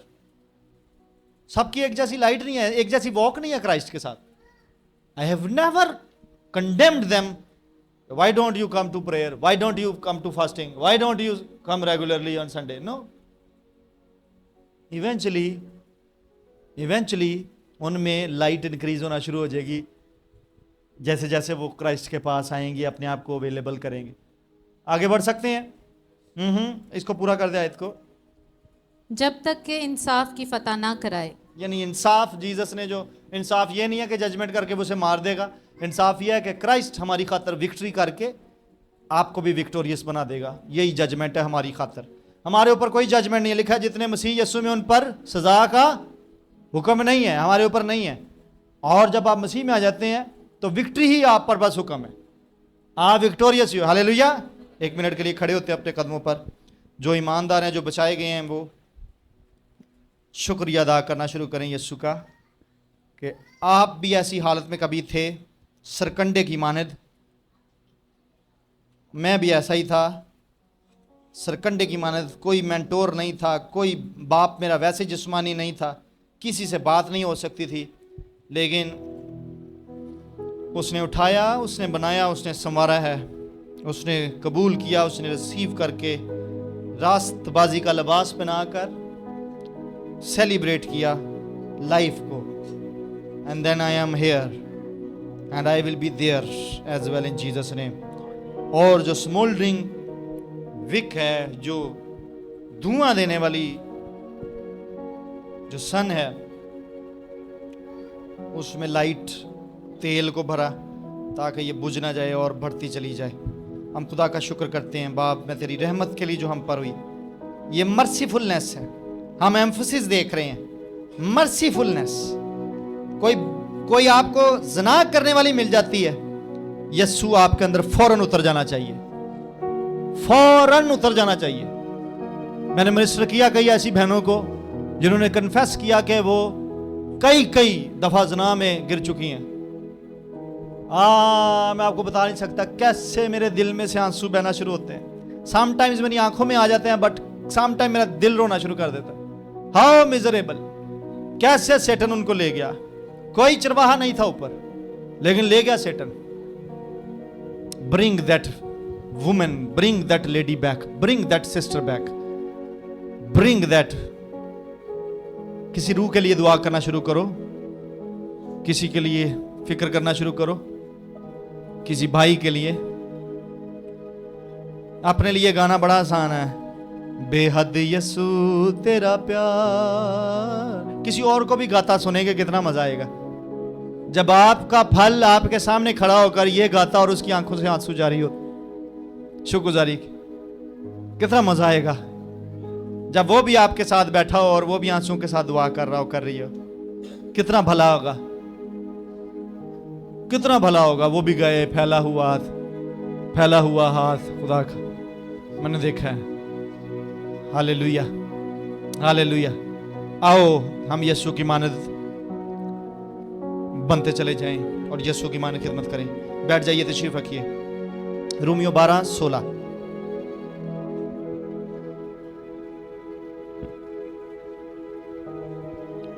सबकी एक जैसी लाइट नहीं है, एक जैसी वॉक नहीं है क्राइस्ट के साथ। I have never condemned them, why don't you come to prayer, why don't you come to fasting, why don't you come regularly on Sunday. No, eventually उनमें लाइट इंक्रीज होना शुरू हो जाएगी, जैसे जैसे वो क्राइस्ट के पास आएंगे, अपने आप को अवेलेबल करेंगे। आगे बढ़ सकते हैं। इसको पूरा कर दे आयत को। जब तक के इंसाफ की फतह ना कराए। यानी इंसाफ, जीसस ने जो इंसाफ, ये नहीं है कि जजमेंट करके वो उसे मार देगा। इंसाफ ये है कि क्राइस्ट हमारी खातर विक्ट्री करके आपको भी विक्टोरियस बना देगा। यही जजमेंट है हमारी खातर। हमारे ऊपर कोई जजमेंट नहीं है। लिखा है जितने मसीह यीशु में, उन पर सजा का हुक्म नहीं है, हमारे ऊपर नहीं है। और जब आप मसीह में आ जाते हैं तो विक्ट्री ही आप पर बस हुक्म है, आप विक्टोरियस हो। हालेलुया। 1 मिनट के लिए खड़े होते हैं अपने कदमों पर। जो ईमानदार हैं, जो बचाए गए हैं, वो शुक्रिया अदा करना शुरू करें यीशु का, कि आप भी ऐसी हालत में कभी थे, सरकंडे की मानद। मैं भी ऐसा ही था, सरकंडे की मानद। कोई मेंटोर नहीं था, कोई बाप मेरा वैसे जिस्मानी नहीं था, किसी से बात नहीं हो सकती थी, लेकिन उसने उठाया, उसने बनाया, उसने संवारा है, उसने कबूल किया, उसने रिसीव करके रास्तबाजी का लिबास बनाकर सेलिब्रेट किया लाइफ को। And then I am here and I will be there as well in Jesus name. और जो स्मोल्डरिंग विक है, जो धुआं देने वाली जो सन है, उसमें लाइट तेल को भरा ताकि ये बुझ ना जाए और बढ़ती चली जाए। हम खुदा का शुक्र करते हैं बाप, मैं तेरी रहमत के लिए जो हम पर हुई, ये मर्सीफुलनेस है। हम एम्फसिस देख रहे हैं, मर्सीफुलनेस। कोई आपको ज़ना करने वाली मिल जाती है, यीशु आपके अंदर फौरन उतर जाना चाहिए, फौरन उतर जाना चाहिए। मैंने मिनिस्टर किया कई ऐसी बहनों को जिन्होंने कन्फेस किया कि वो कई दफा ज़ना में गिर चुकी हैं। मैं आपको बता नहीं सकता कैसे मेरे दिल में से आंसू बहना शुरू होते हैं। समटाइम्स मेरी आंखों में आ जाते हैं, बट समटाइम मेरा दिल रोना शुरू कर देता है। हाउ मिजरेबल, कैसे सेटन उनको ले गया। कोई चरवाहा नहीं था ऊपर, लेकिन ले गया Satan. Bring that women, bring that lady back, bring that sister back, bring that. किसी रूह के लिए दुआ करना शुरू करो, किसी के लिए फिक्र करना शुरू करो, किसी भाई के लिए। अपने लिए गाना बड़ा आसान है, बेहद यीशु तेरा प्यार। किसी और को भी गाता सुनेंगे कितना मजा आएगा। जब आपका फल आपके सामने खड़ा होकर ये गाता और उसकी आंखों से आंसू जारी हो, शुक्रगुजारी, कितना मजा आएगा। जब वो भी आपके साथ बैठा हो और वो भी आंसू के साथ दुआ कर रहा हो, कर रही हो, कितना भला होगा, कितना भला होगा। वो भी गए, फैला हुआ हाथ खुदा का मैंने देखा है। Hallelujah, hallelujah. आओ हम यीशु की मानद बनते चले जाएं और यीशु की मानद खिदमत करें। बैठ जाइए, तशरीफ रखिए। रोमियो 12:16।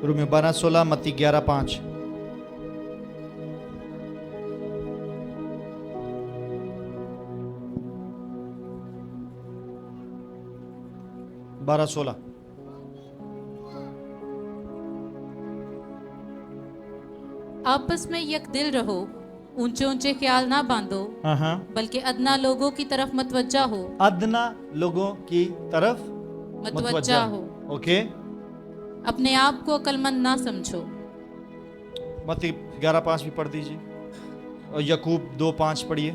रोमियो 12:16, मत्ती 11:5। 12:16। आपस में एक दिल रहो, ऊंचे ऊंचे ख्याल ना बांधो, हाँ, बल्कि अदना लोगों की तरफ मतवज्जा हो। अदना लोगों की तरफ मतवज्जा हो। ओके। अपने आप को अक्लमंद ना समझो। मत्ती 11:5 भी पढ़ दीजिए, और यकूब 2:5 पढ़िए।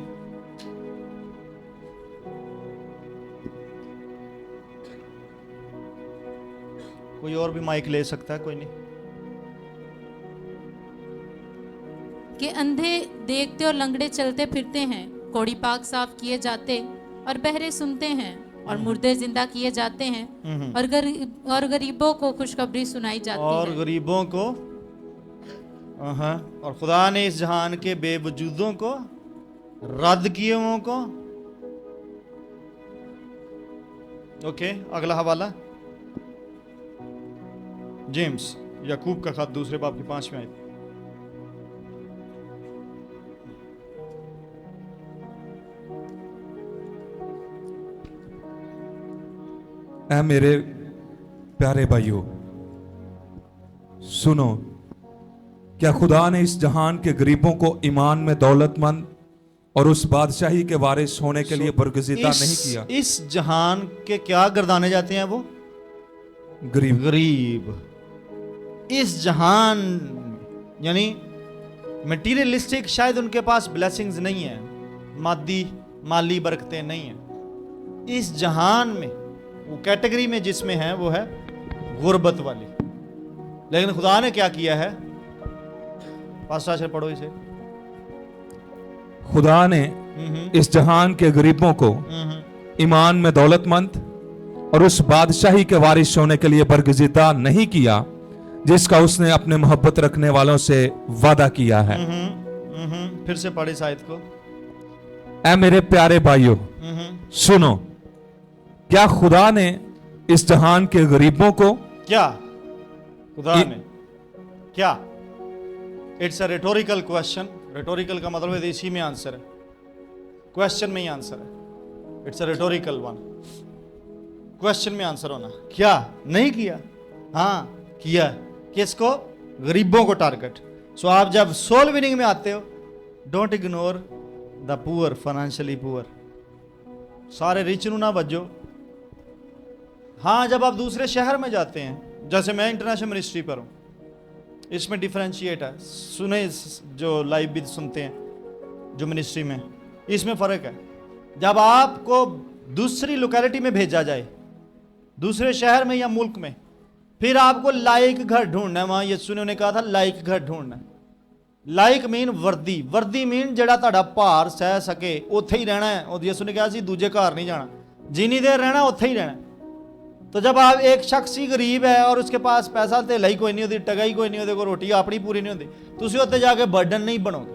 कोई और भी माइक ले सकता है, कोई नहीं। कि अंधे देखते और लंगड़े चलते फिरते हैं, कोढ़ी पाक साफ किए जाते और बहरे सुनते हैं, और मुर्दे जिंदा किए जाते हैं, और गरीबों को खुशखबरी सुनाई जाती और है। गरीबों को, और खुदा ने इस जहान के बेवजूदों को, रद्द किए हुओं को। ओके, अगला हवाला जेम्स, याकूब का खत, दूसरे बाब की 5वीं आयत। ऐ मेरे प्यारे भाइयों, सुनो, क्या खुदा ने इस जहान के गरीबों को ईमान में दौलतमंद और उस बादशाही के वारिस होने के लिए बरगजीदा नहीं किया? इस जहान के क्या गर्दाने जाते हैं वो? गरीब। गरीब। इस जहान यानी मटीरियलिस्टिक, शायद उनके पास ब्लेसिंग्स नहीं है, माली बरकतें नहीं है। इस जहान में वो कैटेगरी में जिसमें है वो है गुर्बत वाली। लेकिन खुदा ने क्या किया है? पास्टर से पढ़ो इसे। खुदा ने इस जहान के गरीबों को ईमान में दौलतमंद और उस बादशाही के वारिस होने के लिए बरगजीदा नहीं किया जिसका उसने अपने मोहब्बत रखने वालों से वादा किया है। फिर से पढ़े शायद को। ऐ मेरे प्यारे भाइयों, सुनो, क्या खुदा ने इस जहान के गरीबों को, क्या खुदा ने क्या? It's a rhetorical question. Rhetorical का मतलब है इसी में आंसर है, क्वेश्चन में ही आंसर है। It's a rhetorical one, question में आंसर होना। क्या नहीं किया? हाँ किया। किसको? गरीबों को टारगेट। सो आप जब सोल विनिंग में आते हो, don't ignore the poor, financially poor. सारे रिच नू ना बजो। हाँ, जब आप दूसरे शहर में जाते हैं, जैसे मैं इंटरनेशनल मिनिस्ट्री पर हूँ, इसमें डिफरेंशिएट है। सुने जो लाइव भी सुनते हैं जो मिनिस्ट्री में, इसमें फ़र्क है। जब आपको दूसरी लोकेलिटी में भेजा जाए, दूसरे शहर में या मुल्क में, फिर आपको लायक घर ढूंढना है। वहाँ यीशु ने कहा था लायक घर ढूंढना। लायक मीन वर्दी। वर्दी मीन जड़ा ਤੁਹਾਡਾ ਭਾਰ ਸਹਿ ਸਕੇ, ਉੱਥੇ ਹੀ रहना है। और यीशु ने कहा सी दूजे घर नहीं जाना, जिनी देर रहना उत्थे ही रहना। तो जब आप एक शख्स ही गरीब है और उसके पास पैसा तेला ही कोई नहीं होती, टगा ही कोई नहीं होती, कोई रोटी अपनी पूरी नहीं होती, तुम उत्ते जाके बर्डन नहीं बनोगे।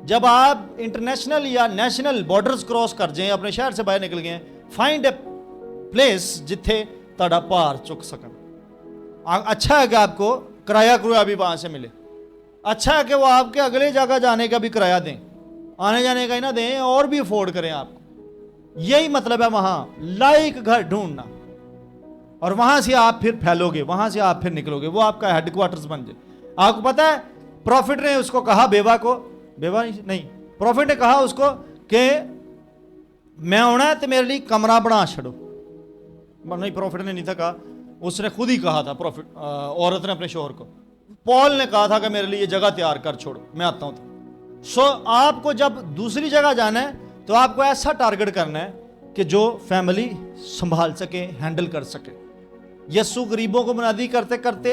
जब आप इंटरनेशनल या नेशनल बॉर्डर्स क्रॉस कर जाए, अपने शहर से बाहर निकल गए, फाइंड ए प्लेस जिथे ਤੁਹਾਡਾ भार चुक सकन। अच्छा है कि आपको किराया क्रुया भी वहाँ से मिले। अच्छा है कि वो आपके अगले जगह जाने का भी किराया दें, आने जाने का ही ना दें, और भी अफोर्ड करें आपको। यही मतलब है वहाँ लायक घर ढूंढना। और वहाँ से आप फिर फैलोगे, वहाँ से आप फिर निकलोगे, वो आपका हेडक्वार्टर्स बन जाए। आपको पता है प्रॉफिट ने उसको कहा, बेवा को, बेवा नहीं, प्रॉफिट ने कहा उसको कि मैं आना है तो मेरे लिए कमरा बना छड़ो। नहीं, प्रॉफिट ने नहीं था कहा, उसने खुद ही कहा था, प्रॉफिट औरत ने अपने शोहर को। पॉल ने कहा था कि मेरे लिए ये जगह तैयार कर, छोड़ो मैं आता हूँ। सो आपको जब दूसरी जगह जाना है तो आपको ऐसा टारगेट करना है कि जो फैमिली संभाल सके, हैंडल कर सके। यीशु गरीबों को मुनादी करते करते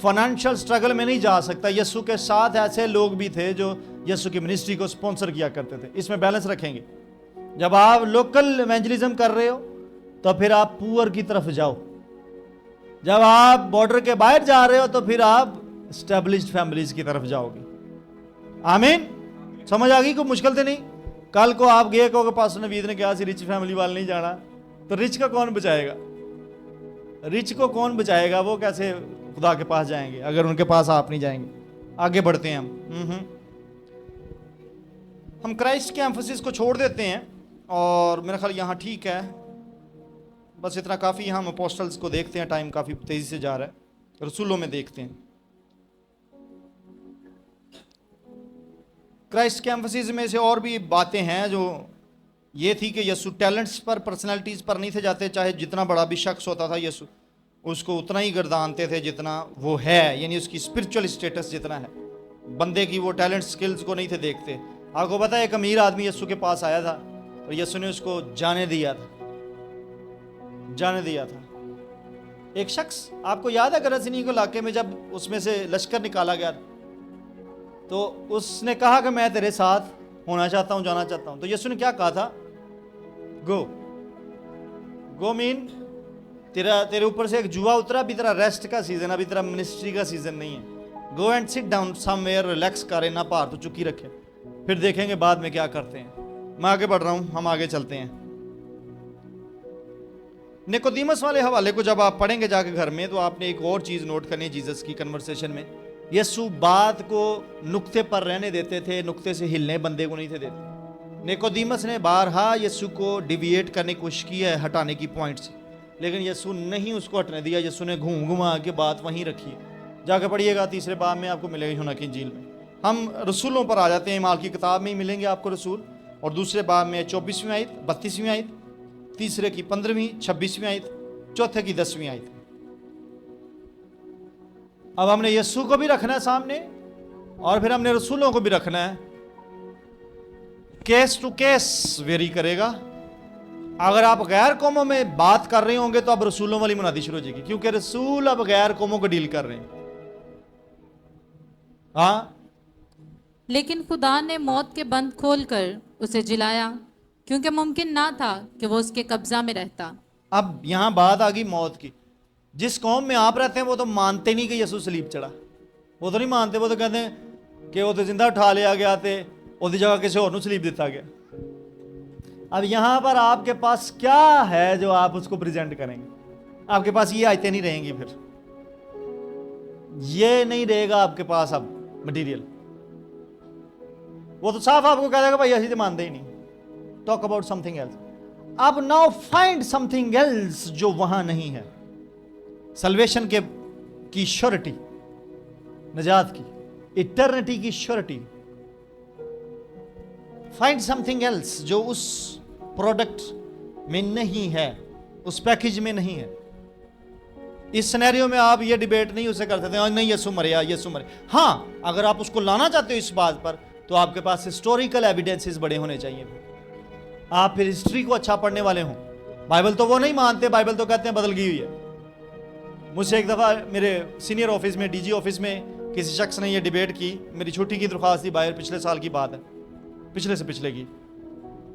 फाइनेंशियल स्ट्रगल में नहीं जा सकता। यीशु के साथ ऐसे लोग भी थे जो यीशु की मिनिस्ट्री को स्पॉन्सर किया करते थे। इसमें बैलेंस रखेंगे। जब आप लोकल इवेंजलिज्म कर रहे हो तो फिर आप पुअर की तरफ जाओ। जब आप बॉर्डर के बाहर जा रहे हो तो फिर आप एस्टेब्लिश्ड फैमिलीज की तरफ जाओगे। आमीन। समझ आ गई? कोई मुश्किल तो नहीं। कल को आप गए कहोगे पास्टर नवीद ने कहा रिच फैमिली वाले नहीं जाना, तो रिच का कौन बचाएगा? रिच को कौन बचाएगा? वो कैसे खुदा के पास जाएंगे अगर उनके पास आप नहीं जाएंगे? आगे बढ़ते हैं हम क्राइस्ट के एम्फोसिस को छोड़ देते हैं, और मेरा ख्याल यहाँ ठीक है। बस इतना काफ़ी। हम अपोस्टल्स को देखते हैं, टाइम काफ़ी तेज़ी से जा रहा है। रसूलों में देखते हैं क्राइस्ट के एम्फसिस में से और भी बातें हैं जो ये थी कि यीशु टैलेंट्स पर, पर्सनालिटीज़ पर नहीं थे जाते। चाहे जितना बड़ा भी शख्स होता था यीशु उसको उतना ही गर्दानते थे जितना वो है, यानी उसकी स्पिरिचुअल स्टेटस जितना है। बंदे की वो टैलेंट स्किल्स को नहीं थे देखते। आपको पता है एक अमीर आदमी यीशु के पास आया था और यीशु ने उसको जाने दिया था, जाने दिया था। एक शख्स, आपको याद है गरजनी के इलाके में जब उसमें से लश्कर निकाला गया तो उसने कहा कि मैं तेरे साथ होना चाहता हूं, जाना चाहता हूं। तो यीशु ने क्या कहा था? गो। गो मीन तेरे ऊपर से एक जुआ उतरा, अभी तेरा रेस्ट का सीजन, अभी तेरा मिनिस्ट्री का सीजन नहीं है। Go and sit down somewhere, relax करे, ना पार तो चुकी रखे, फिर देखेंगे बाद में क्या करते हैं। मैं आगे बढ़ रहा हूं, हम आगे चलते हैं। निकोदेमस वाले हवाले को जब आप पढ़ेंगे जाके घर में, तो आपने एक और चीज नोट करनी है जीसस की कन्वर्सेशन में। यीशु बात को नुक्ते पर रहने देते थे, नुक्ते से हिलने बंदे को नहीं थे देते। निकोदेमस ने बारहा यीशु को डिविएट करने की कोशिश की है, हटाने की पॉइंट से, लेकिन यीशु नहीं उसको हटने दिया। यीशु ने घूम घुमा के बात वहीं रखी। जाकर पढ़िएगा 3 बाब में, आपको मिलेगा यूहन्ना की इंजील में। हम रसूलों पर आ जाते हैं, माल की किताब में ही मिलेंगे आपको रसूल। और 2 बाब में 24वीं आयत, 32वीं आयत, 3 की 15वीं, 26वीं आयत, 4 की 10वीं आयत। अब हमने यीशु को भी रखना है सामने और फिर हमने रसूलों को भी रखना है। केस टू केस वेरी करेगा। अगर आप गैर कौमों में बात कर रहे होंगे तो अब रसूलों वाली मुनादी शुरू हो जाएगी, क्योंकि रसूल अब गैर कौमों को डील कर रहे हैं। हाँ, लेकिन खुदा ने मौत के बंद खोलकर उसे जिलाया, क्योंकि मुमकिन ना था कि वो उसके कब्जा में रहता। अब यहां बात आ गई मौत की। जिस कौम में आप रहते हैं वो तो मानते नहीं कि यीशु सलीब चढ़ा, वो तो नहीं मानते। वो तो कहते हैं कि वो तो जिंदा उठा लिया गया थे, उसकी जगह किसी और को सलीब दिता गया। अब यहां पर आपके पास क्या है जो आप उसको प्रेजेंट करेंगे? आपके पास ये आयतें नहीं रहेंगी, फिर ये नहीं रहेगा आपके पास अब मटीरियल। वो तो साफ आपको कह देगा भाई ऐसी तो मानते ही नहीं। Talk about something else. अब नाउ फाइंड समथिंग एल्स जो वहां नहीं है। सल्वेशन की श्योरिटी, नजात की, इटर्निटी की श्योरिटी। फाइंड समथिंग एल्स जो उस प्रोडक्ट में नहीं है, उस पैकेज में नहीं है। इस सिनेरियो में आप ये डिबेट नहीं उसे कर सकते नहीं यीशु मरे, यीशु मरे। हाँ, अगर आप उसको लाना चाहते हो इस बात पर, तो आपके पास हिस्टोरिकल एविडेंसेस बड़े होने चाहिए। आप फिर हिस्ट्री को अच्छा पढ़ने वाले हों। बाइबल तो वो नहीं मानते, बाइबल तो कहते हैं बदल गई हुई है। मुझसे एक दफ़ा मेरे सीनियर ऑफिस में, डीजी ऑफिस में, किसी शख्स ने ये डिबेट की। मेरी छुट्टी की दरख्वास्त थी बाहर, पिछले साल की बात है, पिछले से पिछले की।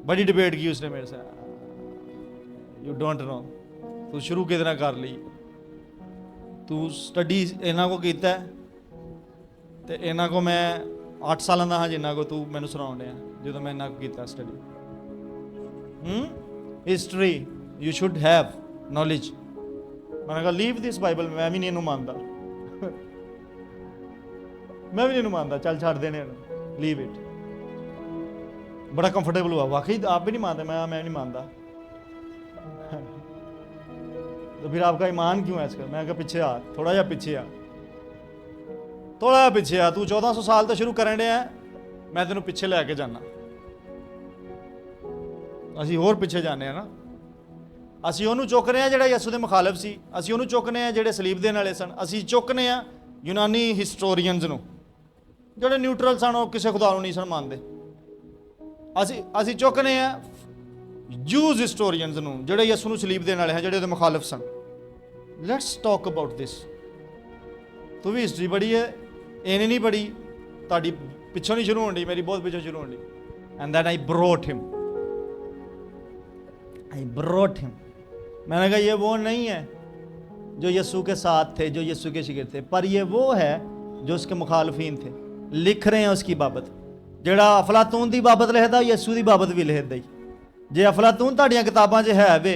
बड़ी डिबेट की उसने मेरे से। यू डोंट नो, तू शुरू कितना कर ली, तू स्टडी इन्हों को किया तो इन्हों को मैं 8 साल का हाँ जिन्ना को तू मैंने सुनाने जो मैं इन्हों को किया study. History you should have knowledge. मैंने कहा लीव दिस बाइबल, मैं भी नहीं मानता मैं भी नहीं मानता, चल छाड़ देने, लीव इट। बड़ा कंफर्टेबल हुआ, वाकई आप भी नहीं मानते, मैं नहीं मानता। तो फिर आपका ईमान क्यों है इसका? मैं कहा पीछे आ, थोड़ा जा पीछे आ, थोड़ा जा पीछे आ। तू 1400 साल तो शुरू करने है, मैं तेन पिछे लैके जाना। असी होर पिछे जाने ना, ਅਸੀਂ ਉਹਨੂੰ ਚੁੱਕਨੇ ਆ ਜਿਹੜਾ ਯਿਸੂ ਦੇ ਮੁਖਾਲਿਫ ਸੀ, ਅਸੀਂ ਉਹਨੂੰ ਚੁੱਕਨੇ ਆ ਜਿਹੜੇ ਸਲੀਬ ਦੇਣ ਵਾਲੇ ਸਨ, ਅਸੀਂ ਚੁੱਕਨੇ ਆ ਯੂਨਾਨੀ ਹਿਸਟੋਰੀਅਨਸ ਨੂੰ ਜਿਹੜੇ ਨਿਊਟਰਲ ਸਨ, ਉਹ ਕਿਸੇ ਖੁਦਾ ਨੂੰ ਨਹੀਂ ਸਨ ਮੰਨਦੇ। ਅਸੀਂ ਚੁੱਕਨੇ ਆ ਜੂਜ਼ ਹਿਸਟੋਰੀਅਨਸ ਨੂੰ ਜਿਹੜੇ ਯਿਸੂ ਨੂੰ ਸਲੀਬ ਦੇਣ ਵਾਲੇ ਹਨ, ਜਿਹੜੇ ਉਹਦੇ ਮੁਖਾਲਿਫ ਸਨ। Let's talk about this. ਤੂੰ ਵੀ ਹਿਸਟਰੀ ਪੜ੍ਹੀ ਹੈ, ਇਹਨੇ ਨਹੀਂ ਪੜ੍ਹੀ, ਤੁਹਾਡੀ ਪਿੱਛੋਂ ਨਹੀਂ ਸ਼ੁਰੂ ਹੋਣ ਡਈ, ਮੇਰੀ ਬਹੁਤ ਪਿੱਛੋਂ ਸ਼ੁਰੂ ਹੋਣ ਡਈ। ਐਂਡ ਦੈਨ ਆਈ ਬਰੋਟ ਹਿਮ, मैंने कहा ये वो नहीं है जो यीशु के साथ थे, जो यीशु के शिगिर्द थे, पर ये वो है जो उसके मुखालफीन थे। लिख रहे हैं उसकी बाबत। ਜਿਹੜਾ ਅਫਲਾਤੂਨ ਦੀ ਬਾਬਤ ਲਿਖਦਾ, ਯਿਸੂ ਦੀ ਬਾਬਤ ਵੀ ਲਿਖਦਾ ਹੀ। ਜੇ ਅਫਲਾਤੂਨ ਤੁਹਾਡੀਆਂ ਕਿਤਾਬਾਂ 'ਚ ਹੈ ਵੇ,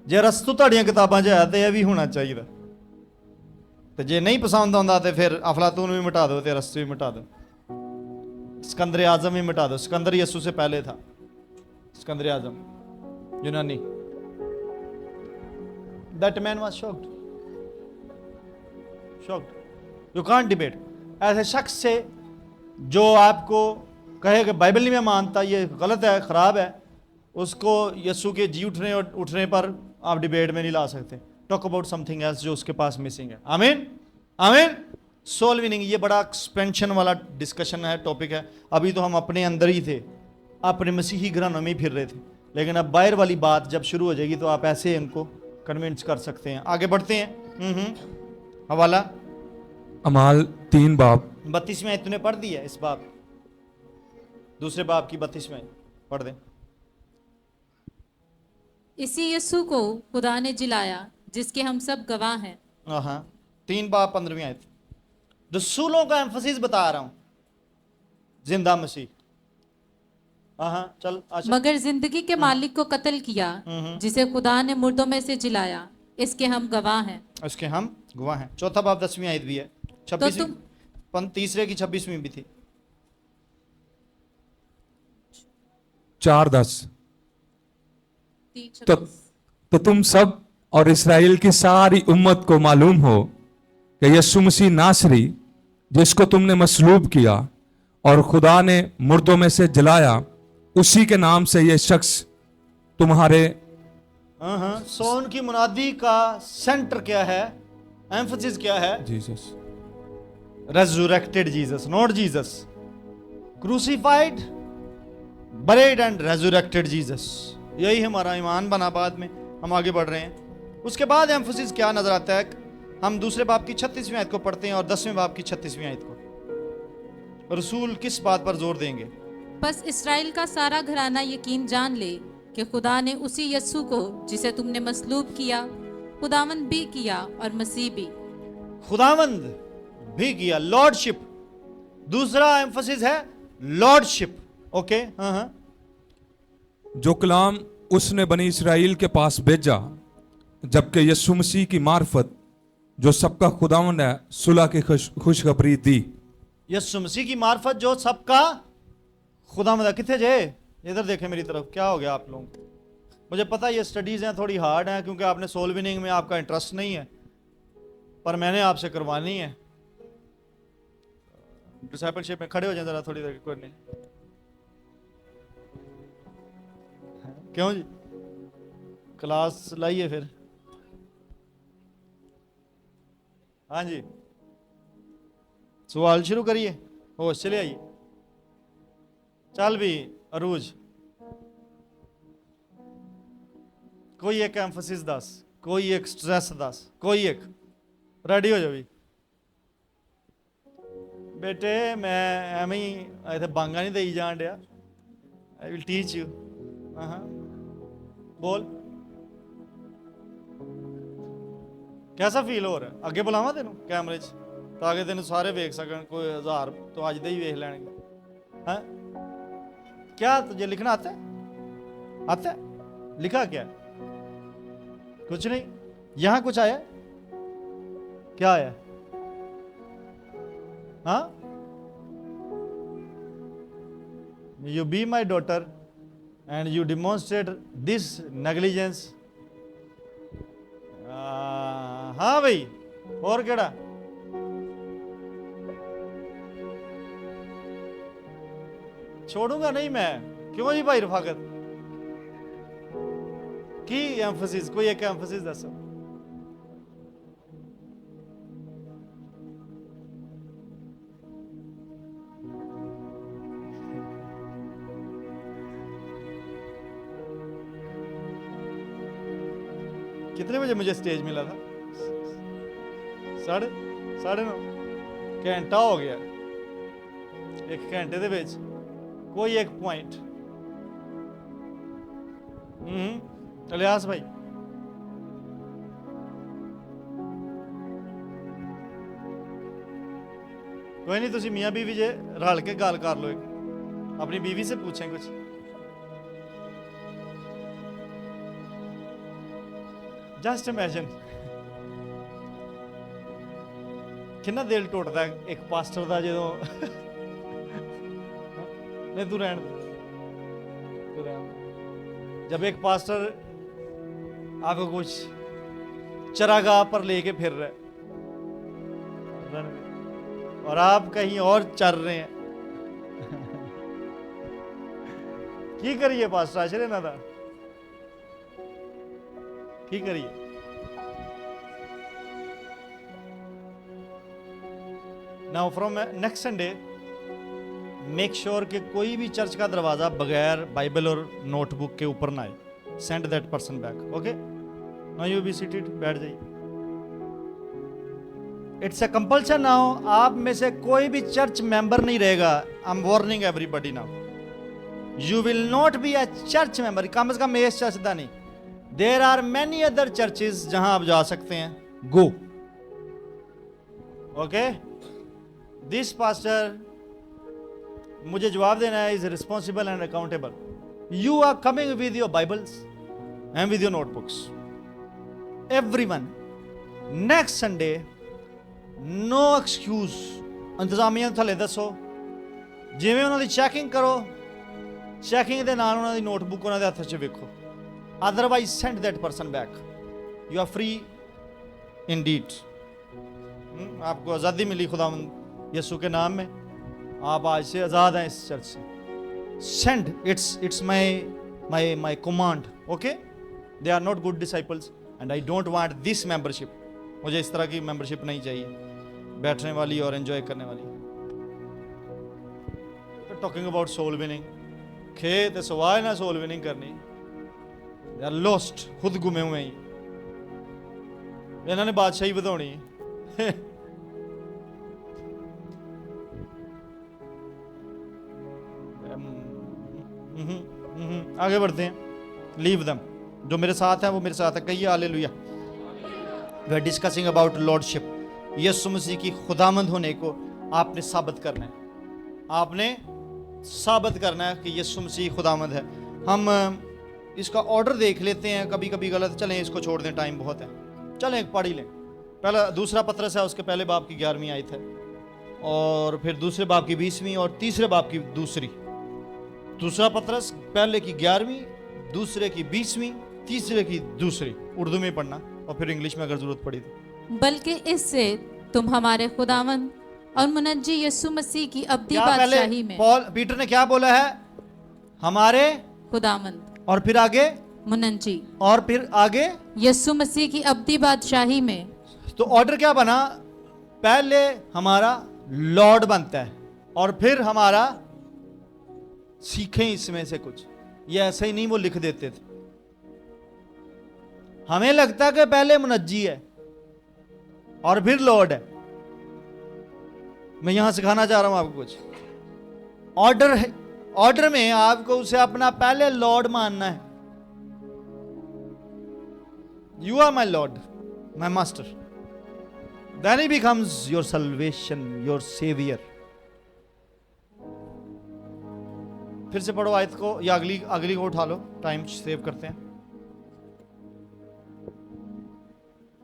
ਜੇ ਅਰਸਤੂ ਤੁਹਾਡੀਆਂ ਕਿਤਾਬਾਂ 'ਚ ਹੈ, ਤੇ ਇਹ ਵੀ ਹੋਣਾ ਚਾਹੀਦਾ। ਤੇ ਜੇ ਨਹੀਂ ਪਸੰਦ ਆਉਂਦਾ ਤੇ ਫਿਰ ਅਫਲਾਤੂਨ ਵੀ ਮਿਟਾ ਦਿਓ ਤੇ ਅਰਸਤੂ ਵੀ ਮਿਟਾ ਦਿਓ, सिकंदर आजम भी मिटा दो। सिकंदर यीशु से पहले था, सिकंदर आजम यूनानी। That man was shocked. You can't debate. ऐसे शख्स से जो आपको कहे कि बाइबल नहीं मैं मानता, ये गलत है, खराब है, उसको यीशु के जी उठने पर आप डिबेट में नहीं ला सकते। टॉक अबाउट समथिंग एल्स जो उसके पास मिसिंग है। आमीन आमीन। सोल विनिंग ये बड़ा एक्सपेंशन वाला डिस्कशन है, टॉपिक है। अभी तो हम अपने अंदर ही थे, अपने मसीही घरानों में ही फिर रहे थे, लेकिन अब बाहर वाली बात जब शुरू हो जाएगी तो आप ऐसे इनको कन्विंस कर सकते हैं। आगे बढ़ते हैं। हवाला अमाल 3 बाब 32वें आयत तूने पढ़ दी है। इस बाब दूसरे बाब की 32वें पढ़ दें। इसी यीशु को खुदा ने जिलाया जिसके हम सब गवाह हैं। हाँ 3 बाब 15वीं आयत। रसूलों का एम्फसिस बता रहा हूं, जिंदा मसीह। हाँ चल अच्छा। मगर जिंदगी के मालिक को कत्ल किया जिसे खुदा ने मुर्दों में से जिलाया, इसके हम गवाह हैं। इसके हम गवाह हैं। चौथा बाब 10वीं आयत भी है। 26वीं तीसरे की 26वीं भी थी। 4:10 तो तुम सब और इस्राएल की सारी उम्मत को मालूम हो कि यीशु मसीह नासरी जिसको तुमने मसलूब किया और खुदा ने मुर्दों में से जलाया, उसी के नाम से ये शख्स तुम्हारे। सो उनकी मुनादी का सेंटर क्या है, एम्फसिस क्या है? Jesus, resurrected Jesus, not Jesus. Crucified, buried and resurrected Jesus. यही हमारा ईमान बना। बाद में हम आगे बढ़ रहे हैं। उसके बाद एम्फसिस क्या नजर आता है? हम दूसरे बाब की 36वीं आयत को पढ़ते हैं और 10वें बाब की 36वीं आयत को। रसूल किस बात पर जोर देंगे? बस इस्राएल का सारा घराना यकीन जान ले कि खुदा ने उसी यीशु को जिसे तुमने मसलूब किया, खुदावंद भी किया और मसीह भी। खुदावंद भी किया, लॉर्डशिप। दूसरा एम्फसिस है लॉर्डशिप। ओके हाँ। जो कलाम उसने बनी इस्राएल के पास भेजा, जबकि यीशु मसीह की मार्फत जो सबका खुदावंद है, सुलह की खुशखबरी दी। यीशु मसीह की मार्फत जो सबका खुदावंद है। किथे जे इधर देखें मेरी तरफ। क्या हो गया आप लोगों को? मुझे पता ये स्टडीज हैं थोड़ी हार्ड हैं क्योंकि आपने सोल विनिंग में आपका इंटरेस्ट नहीं है, पर मैंने आपसे करवानी है। डिसाइपलशिप में खड़े हो जाए जरा थोड़ी देर। कोई नहीं, क्यों जी? क्लास लाइए फिर। हाँ जी, सवाल शुरू करिए। होश चले आइए। चल भी अरूज, कोई एक एम्फसिस दस, कोई एक स्ट्रेस दस, कोई एक। रेडी हो जाओ भी बेटे। मैं एवं ही इतने बांगा नहीं दई जान दिया। I will teach you. हाँ बोल, कैसा फील हो रहा है? अगे बुलावा तेन कैमरे च ताकि तेन सारे वेख सकन। कोई 1000 तो अज दे ही वेख लैणगे। हैं क्या तुझे लिखना आता है? आता है? लिखा क्या? कुछ नहीं। यहां कुछ आया? क्या आया? हाँ, you be my daughter and you demonstrate this negligence. हाँ भाई, और केड़ा? छोड़ूंगा नहीं मैं। क्यों जी भाई रफाकत की एम्फसिस? कोई एक एम्फसिस दसो। कितने बजे मुझे स्टेज मिला था? 9:30 घंटा हो गया। एक घंटे दे विच कोई एक पॉइंट। इलियास भाई, कोई नहीं, तुसी मियाँ बीवी जे रल के गल कर लो। एक अपनी बीवी से पूछें कुछ। जस्ट इमेजिन कितना दिल टुटता है एक पास्टर का जो नहीं तू रहन जब एक पास्टर आपको कुछ चरागाह पर लेके फिर रहे और आप कहीं और चल रहे हैं। की करिए पास्टर आश्चर्य ना था, की करिए। Now from next Sunday make sure कि कोई भी चर्च का दरवाजा बगैर बाइबल और नोटबुक के ऊपर ना आए। Send that person back, okay. Now you be seated, बैठ जाइए। It's a compulsion now. आप में से कोई भी चर्च मेंबर नहीं रहेगा। I am warning everybody now. You will not be a church member, कम से कम इस चर्च का नहीं। There are many other churches जहां आप जा सकते हैं, गो, ओके। दिस पास्टर, मुझे जवाब देना है, is responsible and accountable. You are coming with your Bibles and with your notebooks, everyone. Next Sunday no excuse. इंतजामिया थले दसो, जिवें उन्हों की चैकिंग करो, चैकिंग के नाल उन्हों की नोटबुक उन्होंने हथ च वेखो। Otherwise send that person back. You are free indeed. आपको आज़ादी मिली खुदा यीशु के नाम में, आप आज से आज़ाद हैं इस चर्च से। Send, it's my command, okay. They are not good disciples and I don't want this membership. मुझे इस तरह की मेंबरशिप नहीं चाहिए, बैठने वाली और एंजॉय करने वाली। टॉकिंग अबाउट सोल विनिंग, खेत सवाए ना सोल विनिंग करनी। दे आर लॉस्ट, खुद गुमे हुए ही। इन्होंने बादशाही ਵਧਾਉਣੀ। आगे बढ़ते हैं। लीव दम। जो मेरे साथ है वो मेरे साथ है, कहिए हालेलुया। We are discussing about lordship. Yeshu Masih की खुदामंद होने को आपने साबित करना है। आपने साबित करना है कि यीशु मसीह खुदामंद है। हम इसका ऑर्डर देख लेते हैं, कभी कभी गलत। चलें इसको छोड़ दें, टाइम बहुत है। चलें एक पढ़ ही लें। पहला दूसरा पत्रस है, उसके पहले बाब की 11वीं आयत है, और फिर दूसरे बाब की 20वीं और तीसरे बाब की दूसरी। दूसरा पत्रस पहले की 11वीं, दूसरे की 20वीं, तीसरे की दूसरी। उर्दू में पढ़ना और फिर इंग्लिश में अगर जरूरत पड़ी तो। बल्कि इससे तुम हमारे खुदावंद और मुनज्जी यीशु मसीह की अब्दी क्या बादशाही में। पीटर ने क्या बोला है? हमारे खुदावंद, और फिर आगे मुनज्जी, और फिर आगे यीशु मसीह की अब्दी बादशाही में। तो ऑर्डर क्या बना? पहले हमारा लॉर्ड बनता है और फिर हमारा, सीखें इसमें से कुछ। ये ऐसे ही नहीं वो लिख देते थे। हमें लगता कि पहले मुनज्जी है और फिर लॉर्ड है। मैं यहां सिखाना चाह रहा हूं आपको कुछ। ऑर्डर है, ऑर्डर में आपको उसे अपना पहले लॉर्ड मानना है। You are my Lord, my master, then he becomes your salvation, your saviour. फिर से पढ़ो आयत को, या अगली को उठा लो, टाइम सेव करते हैं।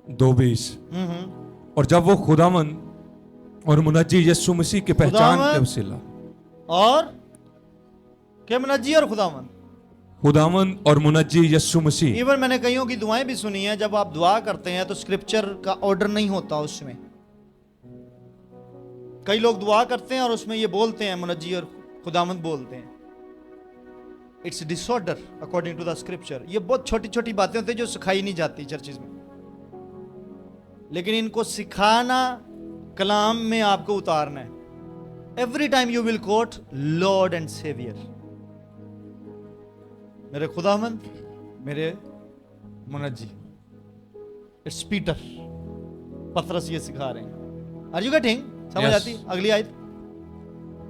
2:20। और जब वो खुदावन और मुनज्जी यीशु मसीह की पहचान के वसीला, और क्या मुनज्जी और खुदावन? खुदावन और मुनज्जी यीशु मसीह। इवन मैंने कईयों की दुआएं भी सुनी है, जब आप दुआ करते हैं तो स्क्रिप्चर का ऑर्डर नहीं होता उसमें। कई लोग दुआ करते हैं और उसमें ये बोलते हैं मुनज्जी और खुदावंद बोलते हैं। It's disorder according to the scripture. ये बहुत छोटी छोटी बातें होती है जो सिखाई नहीं जाती चर्चिज में, लेकिन इनको सिखाना, कलाम में आपको उतारना है। Every time you will quote Lord and saviour. मेरे खुदावंद, मेरे मुनज्जी। इट्स पीटर, पतरस ये सिखा रहे हैं। Are you getting? समझ Yes. आती? अगली आयत।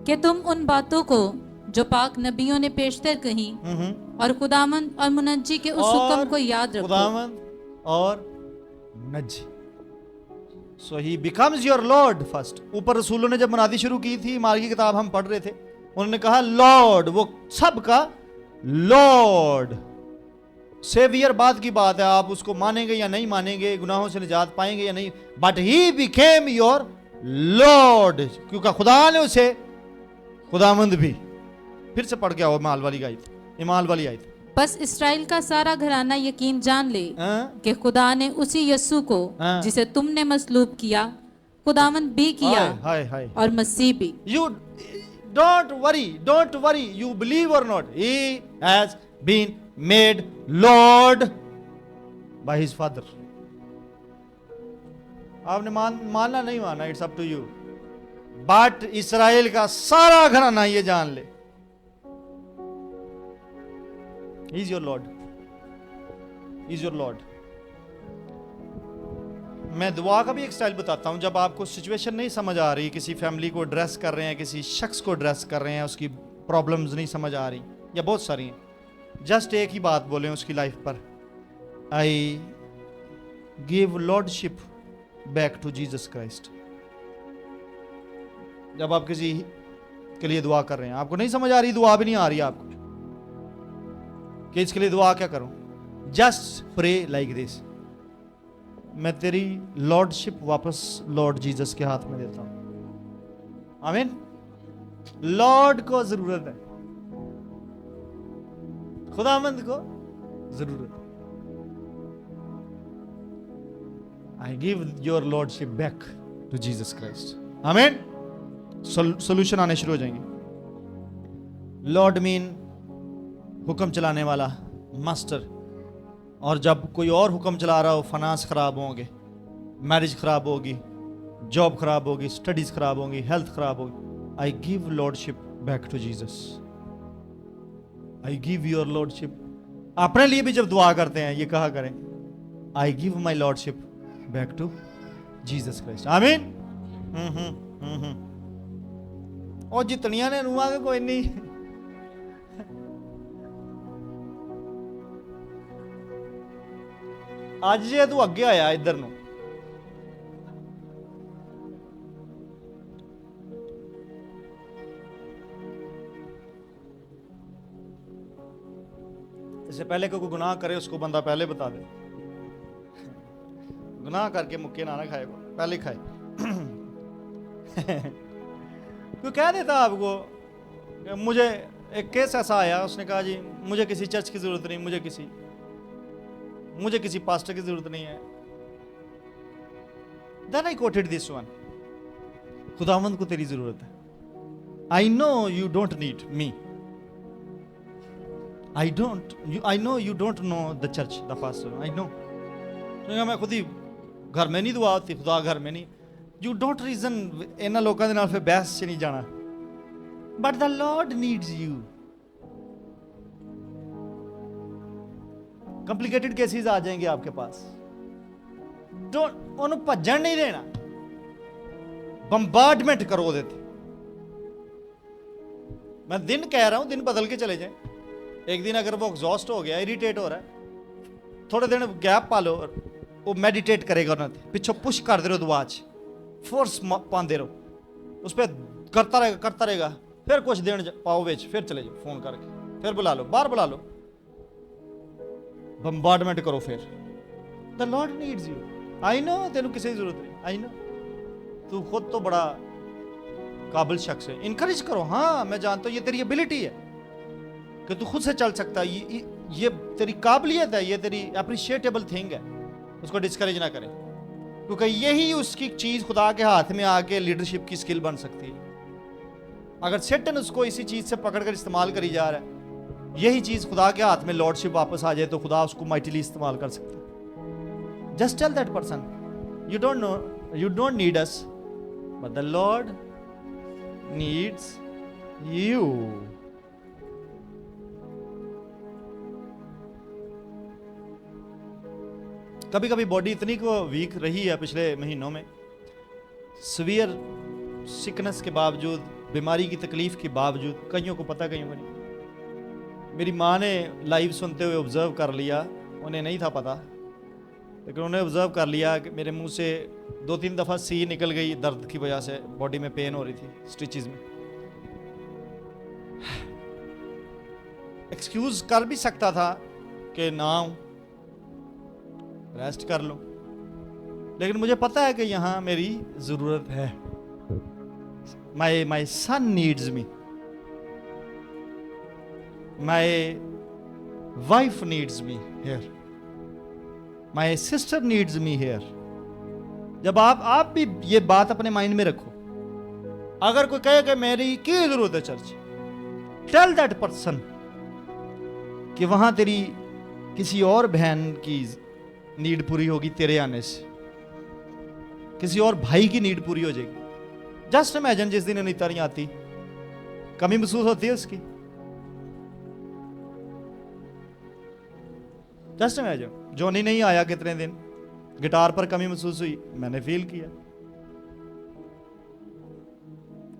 कि तुम उन बातों को जो पाक नबियों ने पेशतर कही और खुदावंद और मुनज्जी के उस हुक्म को याद रखो। खुदावंद और मुनज्जी। So he becomes your lord first. ऊपर रसूलों ने जब मुनादी शुरू की थी, माल की किताब हम पढ़ रहे थे, उन्होंने कहा लॉर्ड, वो सबका लॉर्ड। सेवियर बाद की बात है, आप उसको मानेंगे या नहीं मानेंगे, गुनाहों से निजात पाएंगे या नहीं, but he became your Lord, क्योंकि खुदा ने उसे खुदावंद भी। फिर से पढ़ के आओ माल वाली आयत, इमाल वाली आयत। बस इसराइल का सारा घराना यकीन जान ले हाँ? कि खुदा ने उसी यस्सु को हाँ। जिसे तुमने मसलूब किया खुदावंद भी किया हाय हाय हाय। और मसीह भी। You don't worry. You believe or not, he has been made Lord by his father. आपने मानना नहीं माना, it's up to you. But Israel का सारा घराना ये जान ले, he is your Lord, is your Lord. मैं दुआ का भी एक स्टाइल बताता हूं। जब आपको सिचुएशन नहीं समझ आ रही, किसी फैमिली को एड्रेस कर रहे हैं, किसी शख्स को एड्रेस कर रहे हैं, उसकी प्रॉब्लम्स नहीं समझ आ रही या बहुत सारी हैं, जस्ट एक ही बात बोलें उसकी लाइफ पर, I give lordship back to Jesus Christ. जब आप किसी के लिए दुआ कर रहे हैं, आपको नहीं समझ आ रही, दुआ भी नहीं आ रही आपको कि इसके लिए दुआ क्या करूं, जस्ट प्रे लाइक दिस, मैं तेरी लॉर्डशिप वापस लॉर्ड जीसस के हाथ में देता हूं। आमीन। लॉर्ड को जरूरत है, खुदावंद को जरूरत है। I give your lordship back to Jesus Christ. Amen. Solution आने शुरू हो जाएंगे। लॉर्ड मीन हुक्म चलाने वाला, मास्टर। और जब कोई और हुक्म चला रहा हो, फाइनेंस खराब होंगे, मैरिज खराब होगी, जॉब खराब होगी, स्टडीज खराब होंगी, हेल्थ खराब होगी, I give lordship back to Jesus. I give your lordship. अपने लिए भी जब दुआ करते हैं ये कहा करें, I give my lordship back to Jesus Christ. Amen. और जितनियां ने रूआ के कोई नहीं, आज जे तू अगे आया इधर नु, इससे पहले कोई गुनाह करे उसको बंदा पहले बता दे, गुनाह करके मुक्के ना खाए, पहले खाए। कोई कह देता आपको, मुझे एक केस ऐसा आया, उसने कहा जी मुझे किसी चर्च की जरूरत नहीं, मुझे किसी पास्टर की जरूरत नहीं है। Then I quoted this one, खुदावंद को तेरी जरूरत है। I know you don't need me. I know you don't know the church, the pastor. I know. मैं खुद ही घर में नहीं दुआ होती, खुदा घर में नहीं। You don't reason इन्हां लोकां दे नाल फिर बहस च नहीं जाना। But the Lord needs you. Complicated cases आ जाएंगे आपके पास, उन्होंने भजन नहीं देना, बम्बार्डमेंट करो देते। मैं दिन कह रहा हूं, दिन बदल के चले जाए। एक दिन अगर वो एग्जॉस्ट हो गया, इरिटेट हो रहा है, थोड़े दिन गैप पा लो, वो मेडिटेट करेगा उन्होंने, पिछों पुश करते रहो, दुआ च फोर्स पाते रहो, उस पर करता रहेगा, फिर कुछ दिन पाओ बिच, फिर चले जाओ फोन करके, फिर बुला लो, बाहर बुला लो, बम्बार्डमेंट करो। फिर the Lord needs you. I know तेन किसी की जरूरत नहीं, आई नो तू खुद तो बड़ा काबिल शख्स है, इनकरेज करो। हाँ मैं जानता हूँ ये तेरी एबिलिटी है कि तू खुद से चल सकता है, ये तेरी काबिलियत है, ये तेरी अप्रिशिएटेबल थिंग है, उसको डिस्करेज ना करें, क्योंकि यही उसकी चीज खुदा के हाथ में आके लीडरशिप की स्किल बन सकती है। अगर सेटन उसको इसी चीज से पकड़कर इस्तेमाल करी जा रहा है, यही चीज खुदा के हाथ में लॉर्डशिप वापस आ जाए तो खुदा उसको माइटली इस्तेमाल कर सकता है। Just tell that person, you don't need us, but the Lord needs you. कभी कभी बॉडी इतनी को वीक रही है पिछले महीनों में, सीवियर सिकनेस के बावजूद, बीमारी की तकलीफ के बावजूद, कईयों को पता कईयों को नहीं। मेरी माँ ने लाइव सुनते हुए ऑब्जर्व कर लिया, उन्हें नहीं था पता, लेकिन उन्हें ऑब्जर्व कर लिया कि मेरे मुंह से 2-3 दफ़ा सी निकल गई दर्द की वजह से, बॉडी में पेन हो रही थी स्टिचेस में। एक्सक्यूज कर भी सकता था कि ना आऊं, रेस्ट कर लो, लेकिन मुझे पता है कि यहाँ मेरी ज़रूरत है। My son needs me, my wife needs me here, my sister needs me here. जब आप भी ये बात अपने माइंड में रखो, अगर कोई कहे कि मेरी की जरूरत है चर्च, टेल दैट पर्सन कि वहां तेरी किसी और बहन की नीड पूरी होगी तेरे आने से, किसी और भाई की नीड पूरी हो जाएगी। जस्ट इमेजिन जिस दिन अनीता नहीं आती, कमी महसूस होती है उसकी। जस्ट इमेजिन जॉनी नहीं आया कितने दिन, गिटार पर कमी महसूस हुई, मैंने फील किया।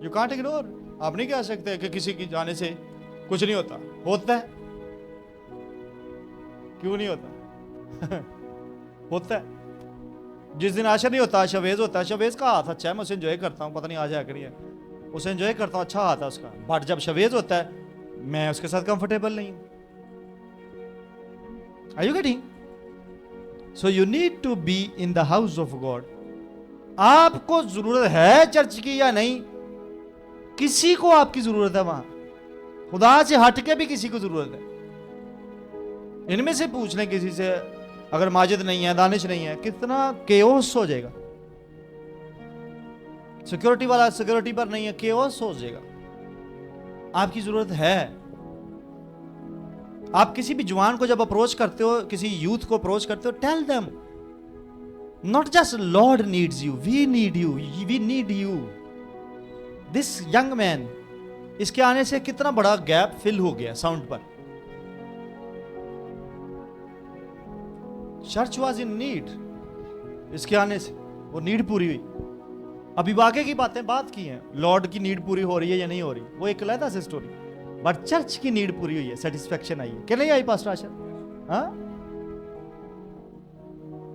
You can't ignore. आप नहीं कह सकते कि किसी की जाने से कुछ नहीं होता, होता है। क्यों नहीं होता? होता है। जिस दिन आशा नहीं होता, शवेज होता है। शवेज का हाथ अच्छा है, मैं उसे एंजॉय करता हूं, पता नहीं आज है कि नहीं है, उसे एंजॉय करता हूं, अच्छा हाथ है उसका। बट जब शवेज होता है, मैं उसके साथ कंफर्टेबल नहीं हूं। Are you getting? So you need to be in the house of God. आपको जरूरत है चर्च की या नहीं, किसी को आपकी जरूरत है वहां, खुदा से हट के भी किसी को जरूरत है। इनमें से पूछ लें किसी से, अगर माजिद नहीं है, दानिश नहीं है, कितना केओस हो जाएगा। सिक्योरिटी वाला सिक्योरिटी पर नहीं है, केओस हो जाएगा। आपकी जरूरत है। आप किसी भी जवान को जब अप्रोच करते हो, किसी यूथ को अप्रोच करते हो, tell them not just Lord needs you, we need you, we need you. This young man, इसके आने से कितना बड़ा गैप फिल हो गया साउंड पर। चर्च वाज इन नीड, इसके आने से वो नीड पूरी हुई। अभी बाकी की बातें बात की हैं, लॉर्ड की नीड पूरी हो रही है या नहीं हो रही, वो एक अलग से स्टोरी। बट चर्च की नीड पूरी हुई है, सेटिस्फैक्शन आई है कि नहीं आई पास्टर आशा? हाँ,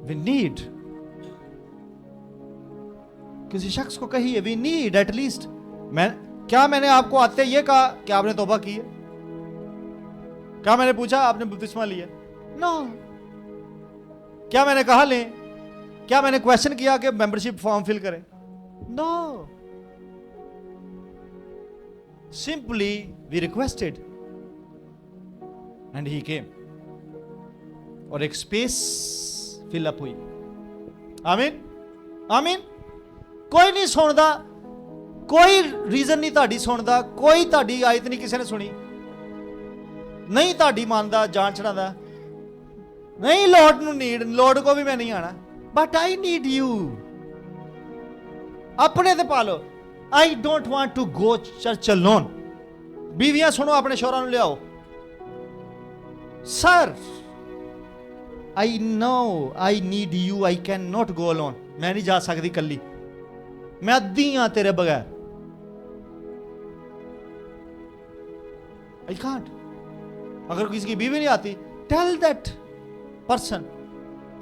वी नीड। किसी शख्स को कहिए वी नीड एटलीस्ट। मैंने आपको आते ये कहा कि आपने तौबा की है? क्या मैंने पूछा आपने बपतिस्मा लिया? नो। क्या मैंने कहा लें? क्या मैंने क्वेश्चन किया कि मेंबरशिप फॉर्म फिल करें? No. Simply we requested and he came, और एक स्पेस फिल अप हुई। आमीन, आमीन। कोई नहीं सुनता, कोई रीजन नहीं ताड़ी सुनता, कोई ताड़ी आयत नहीं किसी ने सुनी, नहीं ताड़ी मानता, जान छड़ाता, नहीं लॉर्ड नु नीड, लॉर्ड को भी मैं नहीं आना, बट आई नीड यू। अपने ते पालो। I don't want to go church alone. बीवियां सुनो, अपने शोहरां नु ले आओ। Sir I know I need you, I can not go alone. मैं नहीं जा सकती कल्ली, मैं अद्धी हां तेरे बगैर। I can't. अगर किसी की बीवी नहीं आती, tell that person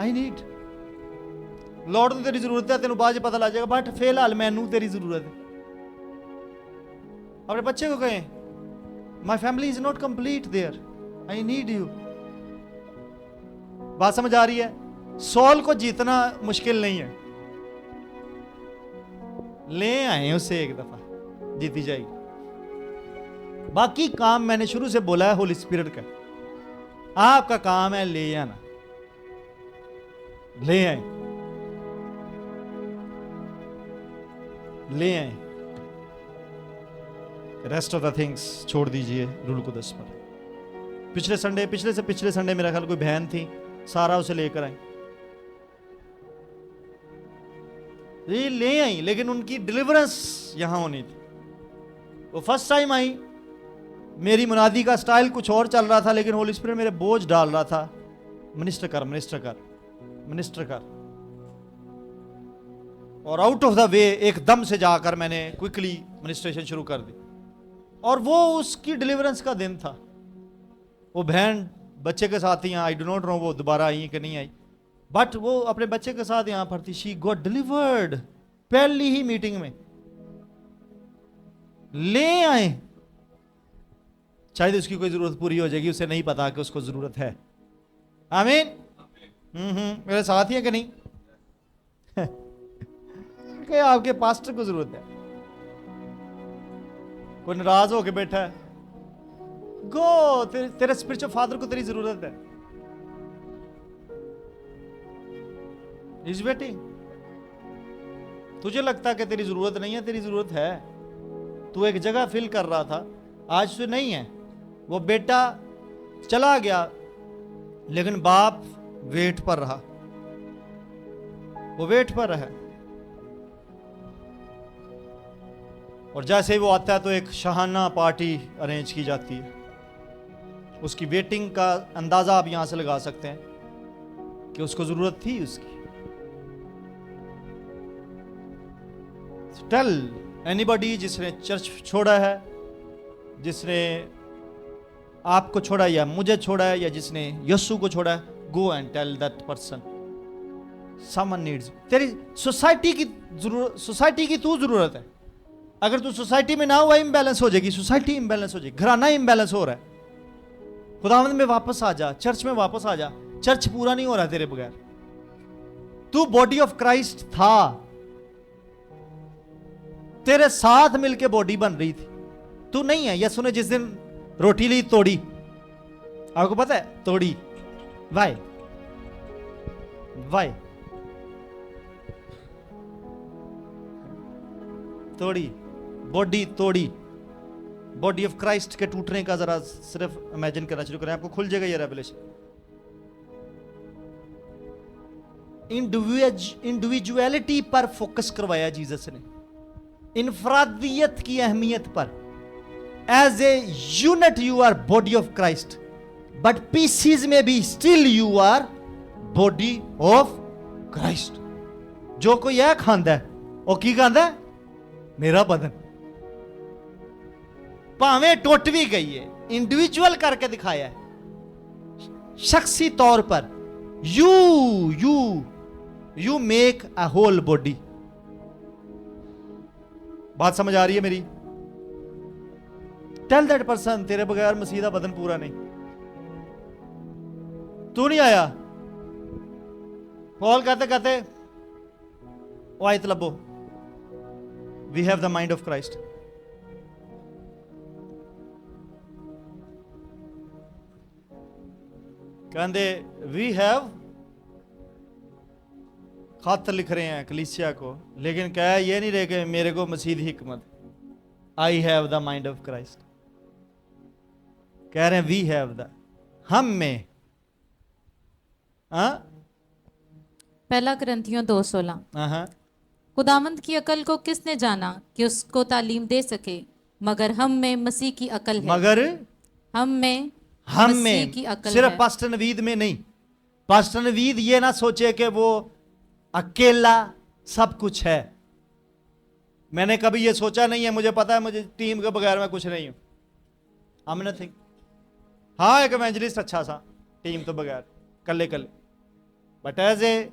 I need. Lord ਨੂੰ तेरी जरूरत है, तेन बाद पता लग जाएगा, बट फिलहाल मैनू तेरी जरूरत है। अपने बच्चे को कहें my family is not complete their, I need you. बात समझ आ रही है? सॉल को जीतना मुश्किल नहीं है, ले आए उसे एक दफा, जीती जाएगी। बाकी काम मैंने शुरू से बोला है होली स्पिरिट का, आपका काम है ले आना, ले आए, ले आए। रेस्ट ऑफ द थिंग्स छोड़ दीजिए रूल को 10 पर। पिछले से पिछले संडे मेरा ख्याल कोई बहन थी, सारा उसे लेकर आई, ये ले आई, लेकिन उनकी डिलीवरेंस यहां होनी थी। वो फर्स्ट टाइम आई, मेरी मुनादी का स्टाइल कुछ और चल रहा था, लेकिन होली स्पिरिट मेरे बोझ डाल रहा था, मिनिस्टर कर मिनिस्टर कर मिनिस्टर कर। और आउट ऑफ द वे एकदम से जाकर मैंने क्विकली मिनिस्ट्रेशन शुरू कर दी, और वो उसकी डिलीवरेंस का दिन था। वो बहन बच्चे के साथ ही यहाँ, आई डो नॉट नो वो दोबारा आई कि नहीं आई, बट वो अपने बच्चे के साथ यहाँ पर थी। शी गॉट डिलीवर्ड पहली ही मीटिंग में, ले आए। शायद उसकी कोई जरूरत पूरी हो जाएगी, उसे नहीं पता कि उसको जरूरत है। आमीन। मेरे साथ ही है कि नहीं? कि आपके पास्टर को जरूरत है। कोई नाराज होके बैठा है, गो, तेरे स्पिरिचुअल फादर को तेरी जरूरत है। Is waiting. तुझे लगता है कि तेरी जरूरत नहीं है, तेरी जरूरत है। तू एक जगह फिल कर रहा था, आज तो नहीं है। वो बेटा चला गया, लेकिन बाप वेट पर रहा, वो वेट पर रहा। और जैसे ही वो आता है तो एक शाहाना पार्टी अरेंज की जाती है। उसकी वेटिंग का अंदाजा आप यहां से लगा सकते हैं कि उसको जरूरत थी उसकी। टेल एनीबॉडी जिसने चर्च छोड़ा है, जिसने आपको छोड़ा या मुझे छोड़ा है, या जिसने यीशु को छोड़ा है, go and tell that person someone needs. तेरी सोसाइटी की जरूरत, सोसाइटी की तू जरूरत है। अगर तू सोसाइटी में ना हुआ, इम्बैलेंस हो जाएगी, सोसाइटी इम्बैलेंस हो जाएगी, घराना इम्बैलेंस हो रहा है। खुदावंद में वापस आ जा, चर्च में वापस आ जा। चर्च पूरा नहीं हो रहा तेरे बगैर। तू बॉडी ऑफ क्राइस्ट था, तेरे साथ मिलके बॉडी बन रही थी, तू नहीं है। यीशु ने जिस दिन रोटी ली, तोड़ी, आपको पता है तोड़ी, वाई वाई तोड़ी, बॉडी तोड़ी। बॉडी ऑफ क्राइस्ट के टूटने का जरा सिर्फ इमेजिन करना शुरू करें, आपको खुल जाएगा ये रेवलेशन। इंडिविजुअलिटी पर फोकस करवाया जीसस ने, इनफरादियत की अहमियत पर। As a unit you are body of Christ, but pieces में भी still you are body of Christ. जो कोई यह खांदा है, वो की खांदा है? मेरा बदन। भावें टुट भी गई है, इंडिविजुअल करके दिखाया है, शख्सी तौर पर। You make a whole body. बात समझ आ रही है मेरी? टेल दैट पर्सन, तेरे बगैर मसीह दा बदन पूरा नहीं। तू नहीं आया। पॉल कहते कहते वो आयत लबो, we have the mind of Christ. कहते वी हैव, खत लिख रहे हैं कलीसिया को, लेकिन कह ये नहीं रहे कि मेरे को मसीह हिकमत। I have the mind of Christ. कह रहे हैं वी हैव द, हम में। पहला करंथियों 2:16। खुदावंद की अकल को किसने जाना कि उसको तालीम दे सके, मगर हम में मसीह की अकल है। मगर हम में की अकल सिर्फ है। पास्टर नवीद में नहीं। पास्टर नवीद ये ना सोचे कि वो अकेला सब कुछ है। मैंने कभी ये सोचा नहीं है, मुझे पता है मुझे टीम के बगैर मैं कुछ नहीं हूं। I am nothing. हाँ, एक इवेंजलिस्ट अच्छा सा, टीम तो बगैर, कल्ले कल्ले। But as a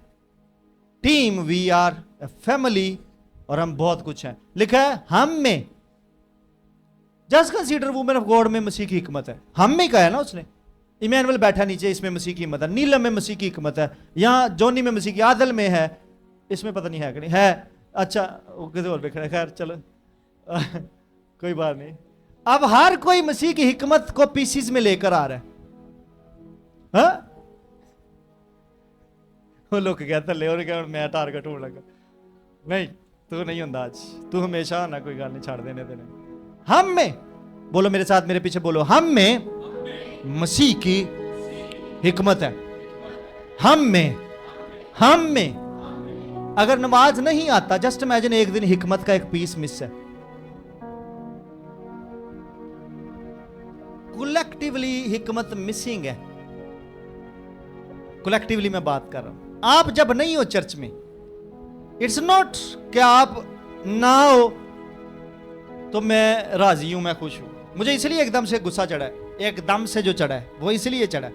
team we are a family, और हम बहुत कुछ हैं। लिखा है हम में। Just consider women of God में मसीह की हिकमत है। हम में कहा है ना उसने। इमैनुअल बैठा नीचे, इसमें मसीह की हिम्मत है। नीलम में मसीह की हिकमत है। यहाँ जोनी में मसीह की, आदल में है, इसमें पता नहीं है कि नहीं है। अच्छा, वो किसी और पे खड़ा है, खैर चलो कोई बात नहीं। अब हर कोई मसीह की हिकमत को पीसीज में लेकर आ रहा है। हाँ? वो लोग कहते ले और क्या मैं टारगेट होने लगा। नहीं, तू नहीं होता आज, तू हमेशा ना, कोई गल नहीं छाड़ देने देने। हम में, बोलो मेरे साथ, मेरे पीछे बोलो, हम में मसीह की हिकमत है। हम में अगर नमाज नहीं आता, जस्ट इमेजिन एक दिन हिकमत का एक पीस मिस है। कलेक्टिवली हिकमत मिसिंग है। कलेक्टिवली मैं बात कर रहा हूं। आप जब नहीं हो चर्च में, इट्स नॉट कि आप ना हो तो मैं राजी हूं, मैं खुश हूं। मुझे इसलिए एकदम से गुस्सा चढ़ा है, एकदम से जो चढ़ा है वो इसलिए चढ़ा है,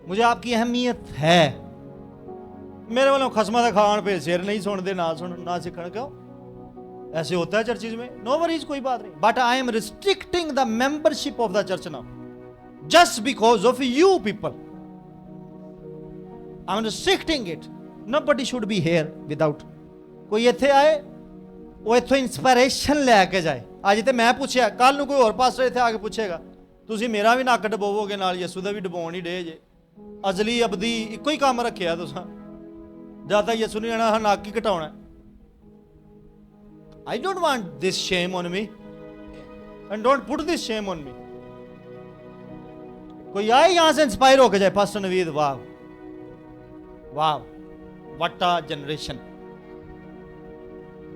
मुझे आपकी अहमियत है। मेरे वालों खसमा का खान पे सिर नहीं सुनते, ना सुन ना सीखण। क्यों ऐसे होता है चर्चिज में? नो वरीज, कोई बात नहीं। But I am restricting the membership of the church now just because of you people. I am restricting it. Nobody should be here without. कोई इत्थे आए, वो इत्थों इंस्पिरेशन लैके जाए। ਅੱਜ ਤੇ ਮੈਂ ਪੁੱਛਿਆ, ਕੱਲ ਨੂੰ ਕੋਈ ਹੋਰ ਪਾਸਟਰ ਇੱਥੇ ਆ ਕੇ ਪੁੱਛੇਗਾ, ਤੁਸੀਂ ਮੇਰਾ ਵੀ ਨੱਕ ਡਬੋਵੋਗੇ, ਨਾਲ ਯਿਸੂ ਦਾ ਵੀ ਡਬਾਉਣ ਹੀ ਡੇ ਜੇ। ਅਜ਼ਲੀ ਅਬਦੀ ਇੱਕੋ ਹੀ ਕੰਮ ਰੱਖਿਆ ਤੁਸੀਂ, ਜਦ ਤੱਕ ਯਿਸੂ ਨਹੀਂ ਆਣਾ ਨੱਕ ਹੀ ਘਟਾਉਣਾ। I don't want this shame on me and don't put this shame on me। कोई आए यहां से इंस्पायर होकर जाए, पास्टर नवीद, वाह वाह, what a generation,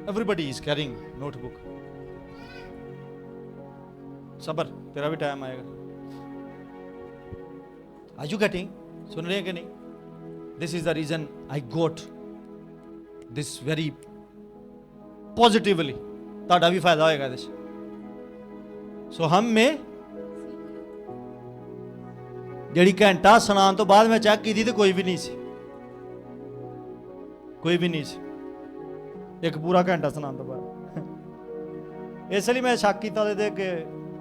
everybody is carrying notebook। सबर, तेरा भी टाइम आएगा। Are you getting? सुन रहे हैं कि नहीं? This is the reason I got this very positively। ਤੁਹਾਡਾ ਵੀ ਫਾਇਦਾ ਹੋਏਗਾ ਇਹਦੇ 'ਚ। ਸੋ ਹਮ में ਜਿਹੜੀ ਘੰਟਾ ਸੁਣਾਉਣ ਤੋਂ ਬਾਅਦ ਮੈਂ ਚੈੱਕ ਕੀਤੀ ਤੇ ਕੋਈ ਵੀ ਨਹੀਂ ਸੀ, ਕੋਈ ਵੀ ਨਹੀਂ ਸੀ, ਇੱਕ ਪੂਰਾ ਘੰਟਾ ਸੁਣਾਉਣ ਤੋਂ ਬਾਅਦ। ਇਸ ਲਈ ਮੈਂ ਸ਼ੱਕ ਕੀਤਾ ਉਹਦੇ ਤੇ ਕਿ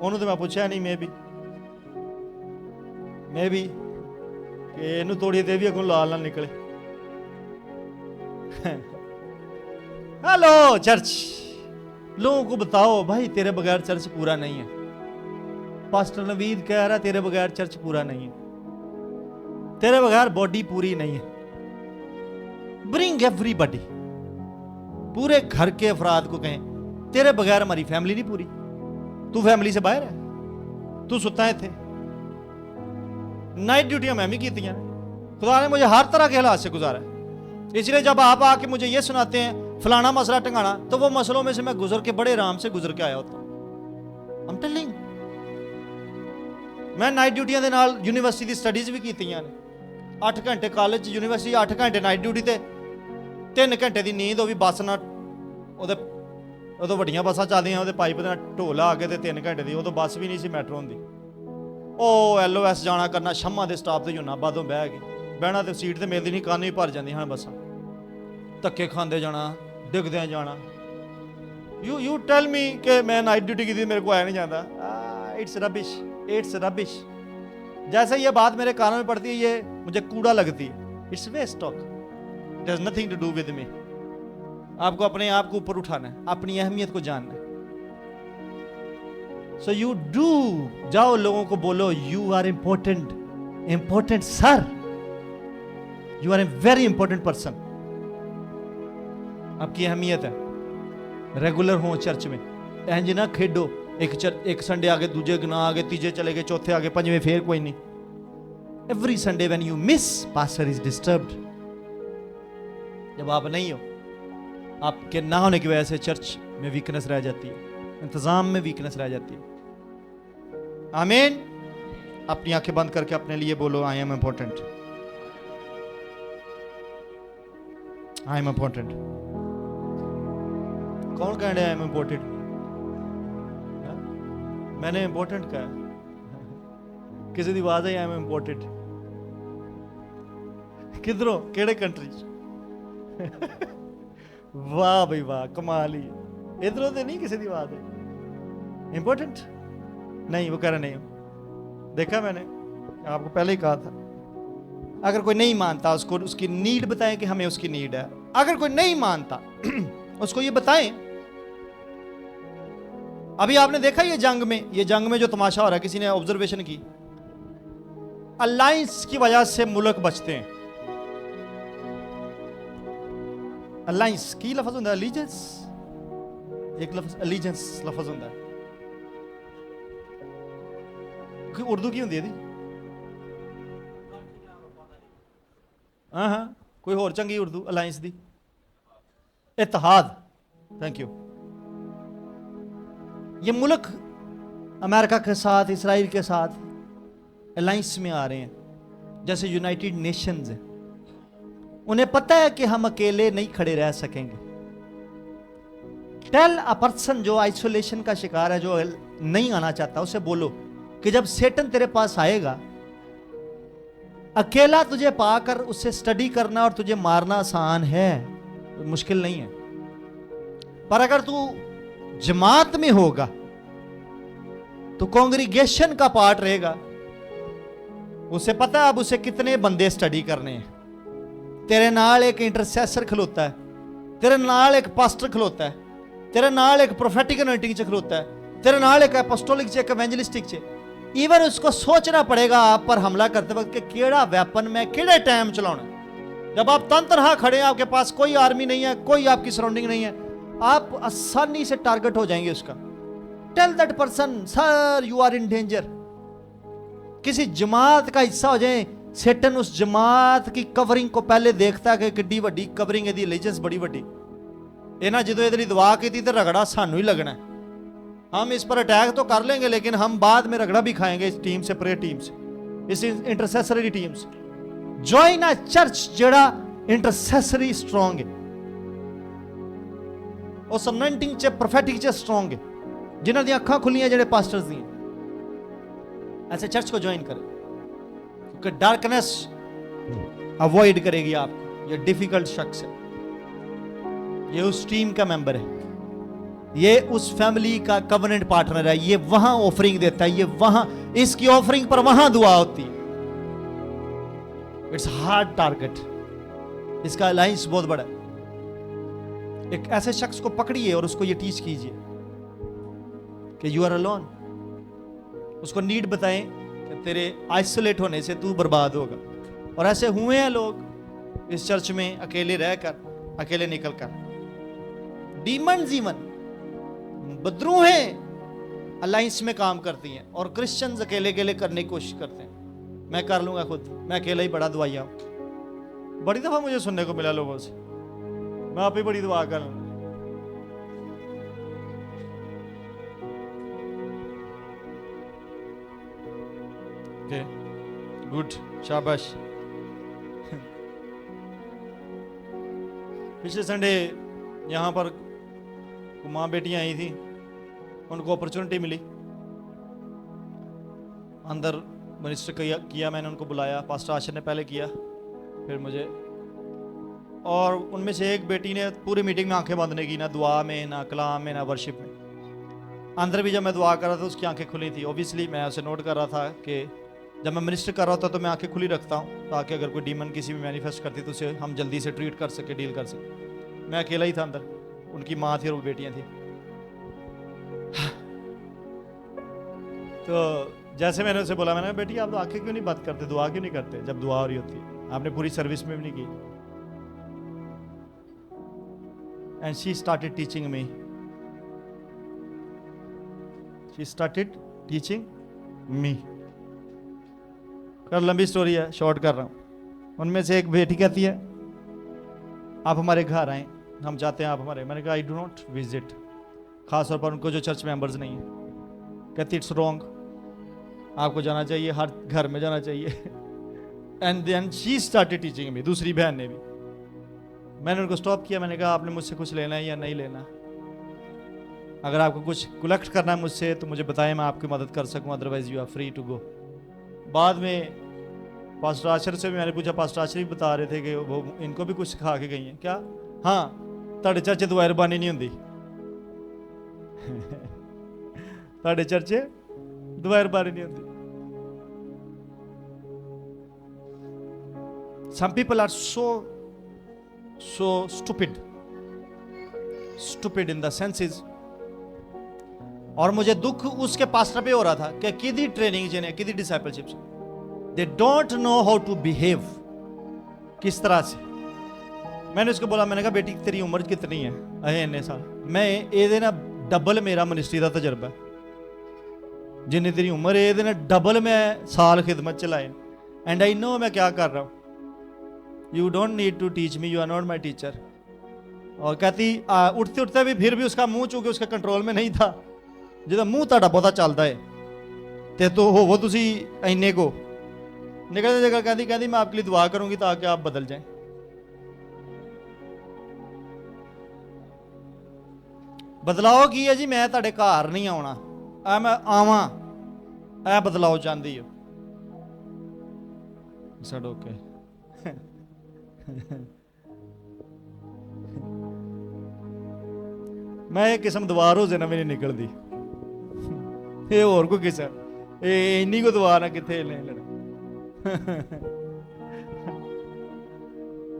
ਉਹਨੂੰ ਤੇ ਮੈਂ ਪੁੱਛਿਆ ਨਹੀਂ, ਮੇ ਵੀ ਕਿ ਇਹਨੂੰ ਤੋੜੀ ਤੇ ਵੀ ਅੱਗੋਂ ਲਾਲ ਨਾ ਨਿਕਲੇ। हेलो चर्च, लोगों को बताओ भाई तेरे बगैर चर्च पूरा नहीं है। पास्टर नवीद कह रहा तेरे बगैर चर्च पूरा नहीं है, तेरे बगैर बॉडी पूरी नहीं है। ब्रिंग एवरीबॉडी, पूरे घर के अफराद को कहें तेरे बगैर हमारी फैमिली नहीं पूरी। तू फैमिली से बाहर है, तू सुता है थे। नाइट ड्यूटियां मैं भी की थी, खुदा ने मुझे हर तरह के हालात से गुजारा है। इसलिए जब आप आके मुझे ये सुनाते हैं फलाना मसला टंगाना, तो वो मसलों में से मैं गुजर के बड़े आराम से गुजर के आया होता हूं। I'm telling, मैं नाइट ड्यूटियां दे नाल यूनिवर्सिटी दी स्टडीज भी कीतियां ने। 8 घंटे कॉलेज यूनिवर्सिटी, 8 घंटे नाइट ड्यूटी ते 3 घंटे दी नींद, वो भी बस ना उदो वड्डियां बसां चलदियां, ਉਹਦੇ ਪਾਈਪ ਦੇ ਨਾਲ ਢੋਲ ਆ ਕੇ ਤੇ 3 ਘੰਟੇ ਦੀ, ਉਦੋਂ ਬੱਸ ਵੀ ਨਹੀਂ ਸੀ ਮੈਟਰੋ ਹੁੰਦੀ। ਉਹ LOS ਜਾਣਾ ਕਰਨਾ, ਸ਼ਮਾ ਦੇ ਸਟਾਪ ਤੇ ਜੁਨਾਬਾਦੋਂ ਬਹਿ ਕੇ ਬਹਿਣਾ, ਤੇ ਸੀਟ ਤੇ ਮਿਲਦੀ ਨਹੀਂ, ਕੰਨ ਵੀ ਭਰ ਜਾਂਦੀਆਂ ਹਨ ਬੱਸਾਂ, ਧੱਕੇ ਖਾਂਦੇ ਜਾਣਾ, ਡਿੱਗਦਿਆਂ ਜਾਣਾ। ਯੂ ਟੈਲ ਮੀ ਕਿ ਮੈਂ ਨਾइट ड्यूटी की थी, मेरे को आया नहीं जाता। It's rubbish, it's rubbish. जैसे ये बात मेरे कानों में पड़ती है, ये मुझे कूड़ा लगती है। It's waste talk, it has nothing to do with me. आपको अपने आप को ऊपर उठाना है, अपनी अहमियत को जानना है। सो यू डू, जाओ लोगों को बोलो you are important, important sir, you are a very important person. आपकी अहमियत है। रेगुलर हो चर्च में, इंज ना खेडो, एक संडे आगे, दूजे ना आगे, तीजे चले गए, चौथे आगे, पंजवें फिर कोई नहीं। Every Sunday when you miss, pastor is disturbed. जब आप नहीं हो, आपके ना होने की वजह से चर्च में वीकनेस रह जाती है, इंतजाम में वीकनेस रह जाती है। आमीन। अपनी आंखें बंद करके अपने लिए बोलो, I am important, I am important. कौन कह रहे हैं आई एम इंपॉर्टेंट? मैंने इंपॉर्टेंट कहा, किसी की आवाज आई आई एम इंपॉर्टेंट? किधरों, केड़े कंट्री? वाह भाई वाह, कमाल ही। इधरों तो नहीं किसी की आवाज है इंपॉर्टेंट? नहीं, वो कह रहे नहीं हो। देखा, मैंने आपको पहले ही कहा था। अगर कोई नहीं मानता, उसको उसकी नीड बताएं कि हमें उसकी नीड है। अगर कोई नहीं मानता उसको ये बताएं। अभी आपने देखा ये जंग में जो तमाशा हो रहा है, किसी ने ऑब्जर्वेशन की, अलायंस की वजह से मुल्क बचते हैं। अलायंस की लफ्ज होता है एलिजेंस, एक लफ्ज एलिजेंस लफ्ज होता है। उर्दू की होती है? हाँ, कोई होर चंगी उर्दू अलायंस दी? इत्तेहाद। Thank you. ये मुल्क अमेरिका के साथ, इसराइल के साथ अलायंस में आ रहे हैं, जैसे यूनाइटेड नेशंस है। उन्हें पता है कि हम अकेले नहीं खड़े रह सकेंगे। टेल अ पर्सन जो आइसोलेशन का शिकार है, जो नहीं आना चाहता, उसे बोलो कि जब सेटन तेरे पास आएगा, अकेला तुझे पाकर उससे स्टडी करना और तुझे मारना आसान है, मुश्किल नहीं है। पर अगर तू जमात में होगा तो कांग्रीगेशन का पार्ट रहेगा, उसे पता है अब उसे कितने बंदे स्टडी करने हैं। तेरे नाल एक इंटरसेसर खलोता है, तेरे नाल एक पास्टर खलोता है, तेरे नाल एक प्रोफेटिक अनॉइंटिंग च खलोता है, तेरे नाल एक एपोस्टोलिक च, एक एवेंजलिस्टिक च, इवन उसको सोचना पड़ेगा आप पर हमला करते वक्त कि केड़ा वेपन मैं केड़े टाइम चलाना। जब आप तन-तनहा खड़े हैं, आपके पास कोई आर्मी नहीं है, कोई आपकी सराउंडिंग नहीं है, आप आसानी से टारगेट हो जाएंगे उसका। Tell that person sir you are in danger. किसी जमात का हिस्सा हो जाए, सेटन उस जमात की कवरिंग को पहले देखता है कि किड्डी वड्डी कवरिंग, यदि एलिजेंस बड़ी वड्डी, इन्हें जो इधर दुआ की थी तो रगड़ा सानू ही लगना है। हम इस पर अटैक तो कर लेंगे लेकिन हम बाद में रगड़ा भी खाएंगे इस टीम से, प्रेयर टीम से, इस इंटरसेसरी टीम से। ज्वाइन अ चर्च जेड़ा इंटरसेसरी स्ट्रांग है, उस अनॉइंटिंग च प्रोफेटिक च स्ट्रांग है, जिन्हां दी अखां खुलियां जेड़े पास्टर्स दी, ऐसे चर्च को ज्वाइन करें, क्योंकि डार्कनेस अवॉइड करेगी आपको। ये डिफिकल्ट शख्स है, ये उस टीम का मेंबर है, ये उस फैमिली का कवनेंट पार्टनर है, ये वहां ऑफरिंग देता है, ये वहां, इसकी ऑफरिंग पर वहां दुआ होती है। इट्स हार्ड टारगेट, इसका अलायंस बहुत बड़ा है। एक ऐसे शख्स को पकड़िए और उसको ये टीच कीजिए कि यू आर अलोन। उसको नीड बताएं कि तेरे आइसोलेट होने से तू बर्बाद होगा। और ऐसे हुए हैं लोग इस चर्च में अकेले रहकर, अकेले निकलकर। डीमंस इवन बदरूहें अलायंस में काम करती हैं और क्रिश्चियंस अकेले अकेले करने की कोशिश करते हैं। मैं कर लूंगा खुद, मैं अकेला ही बड़ा दुआया हूं। बड़ी दफा मुझे सुनने को मिला लोगों से, मैं आप ही बड़ी दुआ कर लूंगा। ओके, गुड, शाबाश। पिछले संडे यहाँ पर माँ बेटियां आई थी, उनको अपॉर्चुनिटी मिली, अंदर मिनिस्टर किया, मैंने उनको बुलाया, पास्टर आशर ने पहले किया, फिर मुझे। और उनमें से एक बेटी ने पूरी मीटिंग में आंखें बंद नहीं की, ना दुआ में, ना कलाम में, ना वर्शिप में। अंदर भी जब मैं दुआ कर रहा था उसकी आंखें खुली थी। ओबियसली मैं उसे नोट कर रहा था कि जब मैं मिनिस्टर कर रहा था तो मैं आंखें खुली रखता हूँ, ताकि अगर कोई डीमन किसी में मैनिफेस्ट करती तो उसे हम जल्दी से ट्रीट कर सके, डील कर सके। मैं अकेला ही था अंदर, उनकी माँ थी और वो बेटियाँ थी। तो जैसे मैंने उसे बोला, मैंने बेटी आप तो आंखें क्यों नहीं बंद करते, दुआ क्यों नहीं करते जब दुआ हो रही होती है? आपने पूरी सर्विस में भी नहीं की। And she started teaching me, she started teaching मी। कर लंबी स्टोरी है, शॉर्ट कर रहा हूँ। उनमें से एक बेटी कहती है आप हमारे घर आए, हम चाहते हैं आप हमारे। मैंने कहा आई डू नॉट विजिट, खासतौर पर उनको जो चर्च मेंबर्स नहीं है। कहती इट्स रॉन्ग, आपको जाना चाहिए, हर घर में जाना चाहिए। And then she started teaching me, दूसरी बहन ने भी। मैंने उनको स्टॉप किया, मैंने कहा आपने मुझसे कुछ लेना है या नहीं लेना? अगर आपको कुछ कलेक्ट करना है मुझसे तो मुझे बताएं, मैं आपकी मदद कर सकूं, otherwise you are free to go. बाद में पास्टर आशर से भी मैंने पूछा, पास्टर आशर भी बता रहे थे कि वो इनको भी कुछ सिखा के गई हैं क्या? हाँ, ताड़े चर्चे दुआ रबानी नहीं होंदी। ताड़े चर्चे दुआ रबानी नहीं होंदी। Some people are so stupid in the senses। और मुझे दुख उसके पास्टर पे हो रहा था कि किदी ट्रेनिंग जिन्हें किदी डिसाइपलशिप से, they don't know how to behave, किस तरह से। मैंने उसको बोला, मैंने कहा बेटी तेरी उम्र कितनी है? अहे इन्ने साल। मैं ये ना डबल मेरा मिनिस्ट्री का तजर्बा है, जिन्नी तेरी उम्र है ये डबल मैं साल खिदमत चलाए, एंड आई नो मैं क्या कर रहा हूँ। You don't need to teach me, you are not my teacher. और कहती उठते उठते भी फिर भी उसका मुंह चूंकि उसके कंट्रोल में नहीं था, जिदा मुंह ताड़ा बहुता चलता है ते तो होवो तुसी इन्ने को निकलते जगह कहती मैं आपके लिए दुआ करूंगी ताकि आप बदल जाएं। बदलाव की है जी? मैं ताड़े घर नहीं आना, आ मैं आवा, ऐ बदलाव चाहती हो सड ओके। मैं एक किस्म दवार हो जाना, मेरी निकलती ये और कोई किस्म इन्नी को दवार ना कितने ले लेना।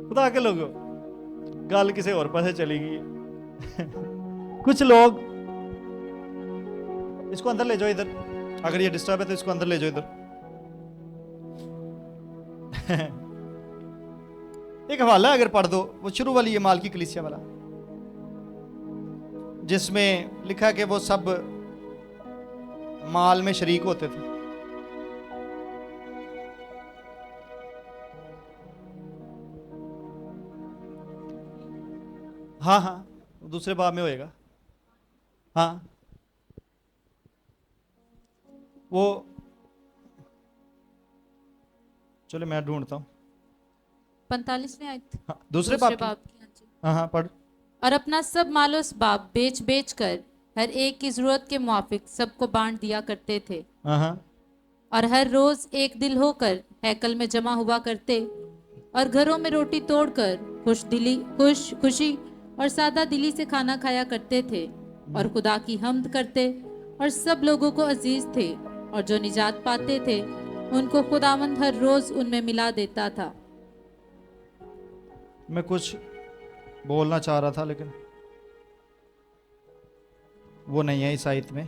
खुदा के लोगों, गल किसी और पासे चली गई। कुछ लोग इसको अंदर ले जाओ इधर, अगर ये डिस्टर्ब है तो इसको अंदर ले जाओ इधर। एक हवाला अगर पढ़ दो, वो शुरू वाली ये माल की कलीसिया वाला, जिसमें लिखा कि वो सब माल में शरीक होते थे। हाँ हाँ, दूसरे बाब में होएगा। हाँ, वो चलो मैं ढूंढता हूँ। 45वें आयत, हाँ, दूसरे बाब की। बाब की, हाँ जी। हाँ हाँ पढ़। और अपना सब मालो बाप बेच बेच कर हर एक की जरूरत के मुआफिक सबको बांट दिया करते थे। हाँ हाँ, और हर रोज एक दिल होकर हैकल में जमा हुआ करते और घरों में रोटी तोड़कर खुशी और सादा दिली से खाना खाया करते थे और खुदा की हम्द करते और सब लोगों को अजीज थे, और जो निजात पाते थे उनको खुदावंद हर रोज उनमें मिला देता था। मैं कुछ बोलना चाह रहा था लेकिन वो नहीं है इस आयत में।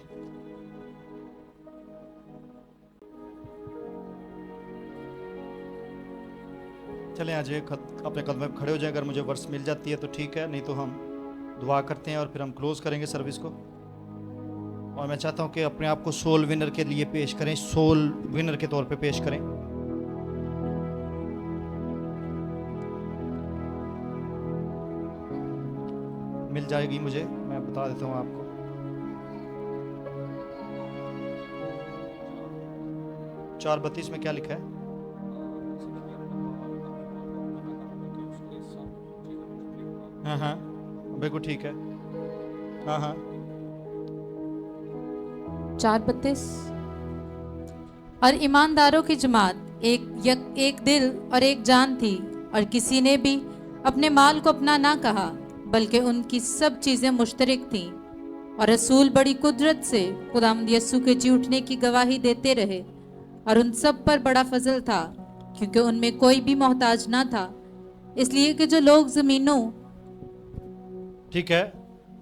चलें आज अपने कदम पे खड़े हो जाएं। अगर मुझे वर्स मिल जाती है तो ठीक है, नहीं तो हम दुआ करते हैं और फिर हम क्लोज करेंगे सर्विस को। और मैं चाहता हूं कि अपने आप को सोल विनर के लिए पेश करें, सोल विनर के तौर पे पेश करें। मिल जाएगी मुझे, मैं बता देता हूं आपको। चार 32 में क्या लिखा है? हाँ हाँ बिल्कुल ठीक है। हाँ हाँ 4:32। और ईमानदारों की जमात एक दिल और एक जान थी, और किसी ने भी अपने माल को अपना ना कहा, बल्कि उनकी सब चीजें मुश्तरक थीं। और रसूल बड़ी कुदरत से खुदावंद यीशु के जी उठने की गवाही देते रहे, और उन सब पर बड़ा फजल था, क्योंकि उनमें कोई भी मोहताज ना था, इसलिए कि जो लोग जमीनों, ठीक है,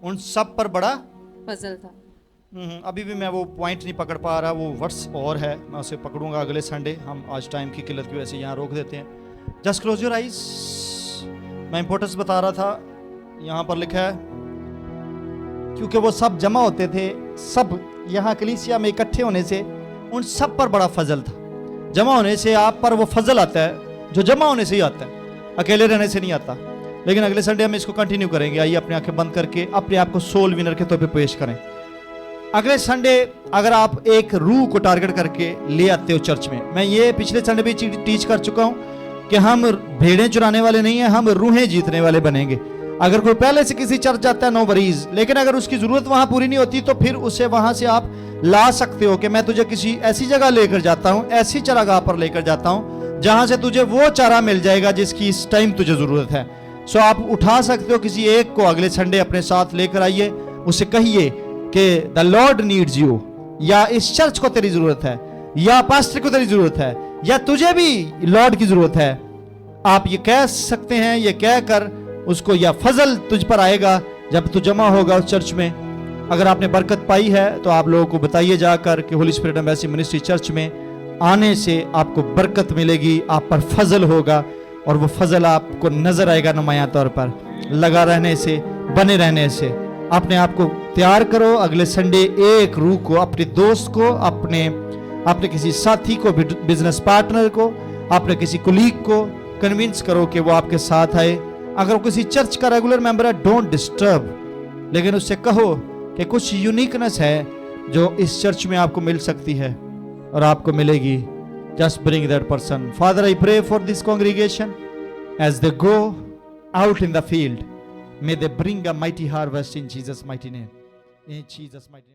उन सब पर बड़ा फजल था। अभी भी मैं वो पॉइंट नहीं पकड़ पा रहा, वो वर्ड्स और है, मैं उसे पकड़ूंगा अगले संडे। हम आज टाइम की किल्लत की वजह से यहाँ रोक देते हैं। Just close your eyes. मैं इंपॉर्टेंस बता रहा था, यहाँ पर लिखा है क्योंकि वो सब जमा होते थे, सब यहाँ कलीसिया में इकट्ठे होने से उन सब पर बड़ा फजल था। जमा होने से आप पर वो फजल आता है जो जमा होने से ही आता है, अकेले रहने से नहीं आता। लेकिन अगले संडे हम इसको कंटिन्यू करेंगे। आइए अपनी आंखें बंद करके अपने आप को सोल विनर के तौर पे पेश करें। अगले संडे अगर आप एक रूह को टारगेट करके ले आते हो चर्च में, मैं ये पिछले संडे भी टीच कर चुका हूं कि हम भेड़ें चुराने वाले नहीं हैं, हम रूहें जीतने वाले बनेंगे। अगर कोई पहले से किसी चर्च जाता है, नो वरीज, लेकिन अगर उसकी जरूरत वहां पूरी नहीं होती तो फिर उसे वहां से आप ला सकते हो कि मैं तुझे किसी ऐसी जगह लेकर जाता हूं, ऐसी चरागाह पर लेकर जाता हूं जहां से तुझे वो चारा मिल जाएगा जिसकी इस टाइम तुझे जरूरत है। सो आप उठा सकते हो किसी एक को, अगले संडे अपने साथ लेकर आइए, उसे कहिए कि द लॉर्ड नीड्स यू, या इस चर्च को तेरी जरूरत है, या पास्टर को तेरी जरूरत है, या तुझे भी लॉर्ड की जरूरत है। आप ये कह सकते हैं, ये कहकर उसको, या फजल तुझ पर आएगा जब तू जमा होगा उस चर्च में। अगर आपने बरकत पाई है तो आप लोगों को बताइए जाकर कि Holi spirit embassy ministry church में आने से आपको बरकत मिलेगी, आप पर फजल होगा, और वो फजल आपको नजर आएगा नुमायां तौर पर। लगा रहने से, बने रहने से अपने आप को तैयार करो। अगले संडे एक रूह को, अपने दोस्त को, अपने किसी साथी को, बिजनेस पार्टनर को, अपने किसी कुलीग को कन्विंस करो कि वो आपके साथ आए। अगर किसी चर्च का रेगुलर मेंबर है, डोंट डिस्टर्ब, लेकिन उससे कहो कि कुछ यूनिकनेस है जो इस चर्च में आपको मिल सकती है और आपको मिलेगी। Just bring that person. Father, I pray for this congregation as they go out in the field, may they bring a mighty harvest in Jesus' mighty name. In Jesus' mighty name.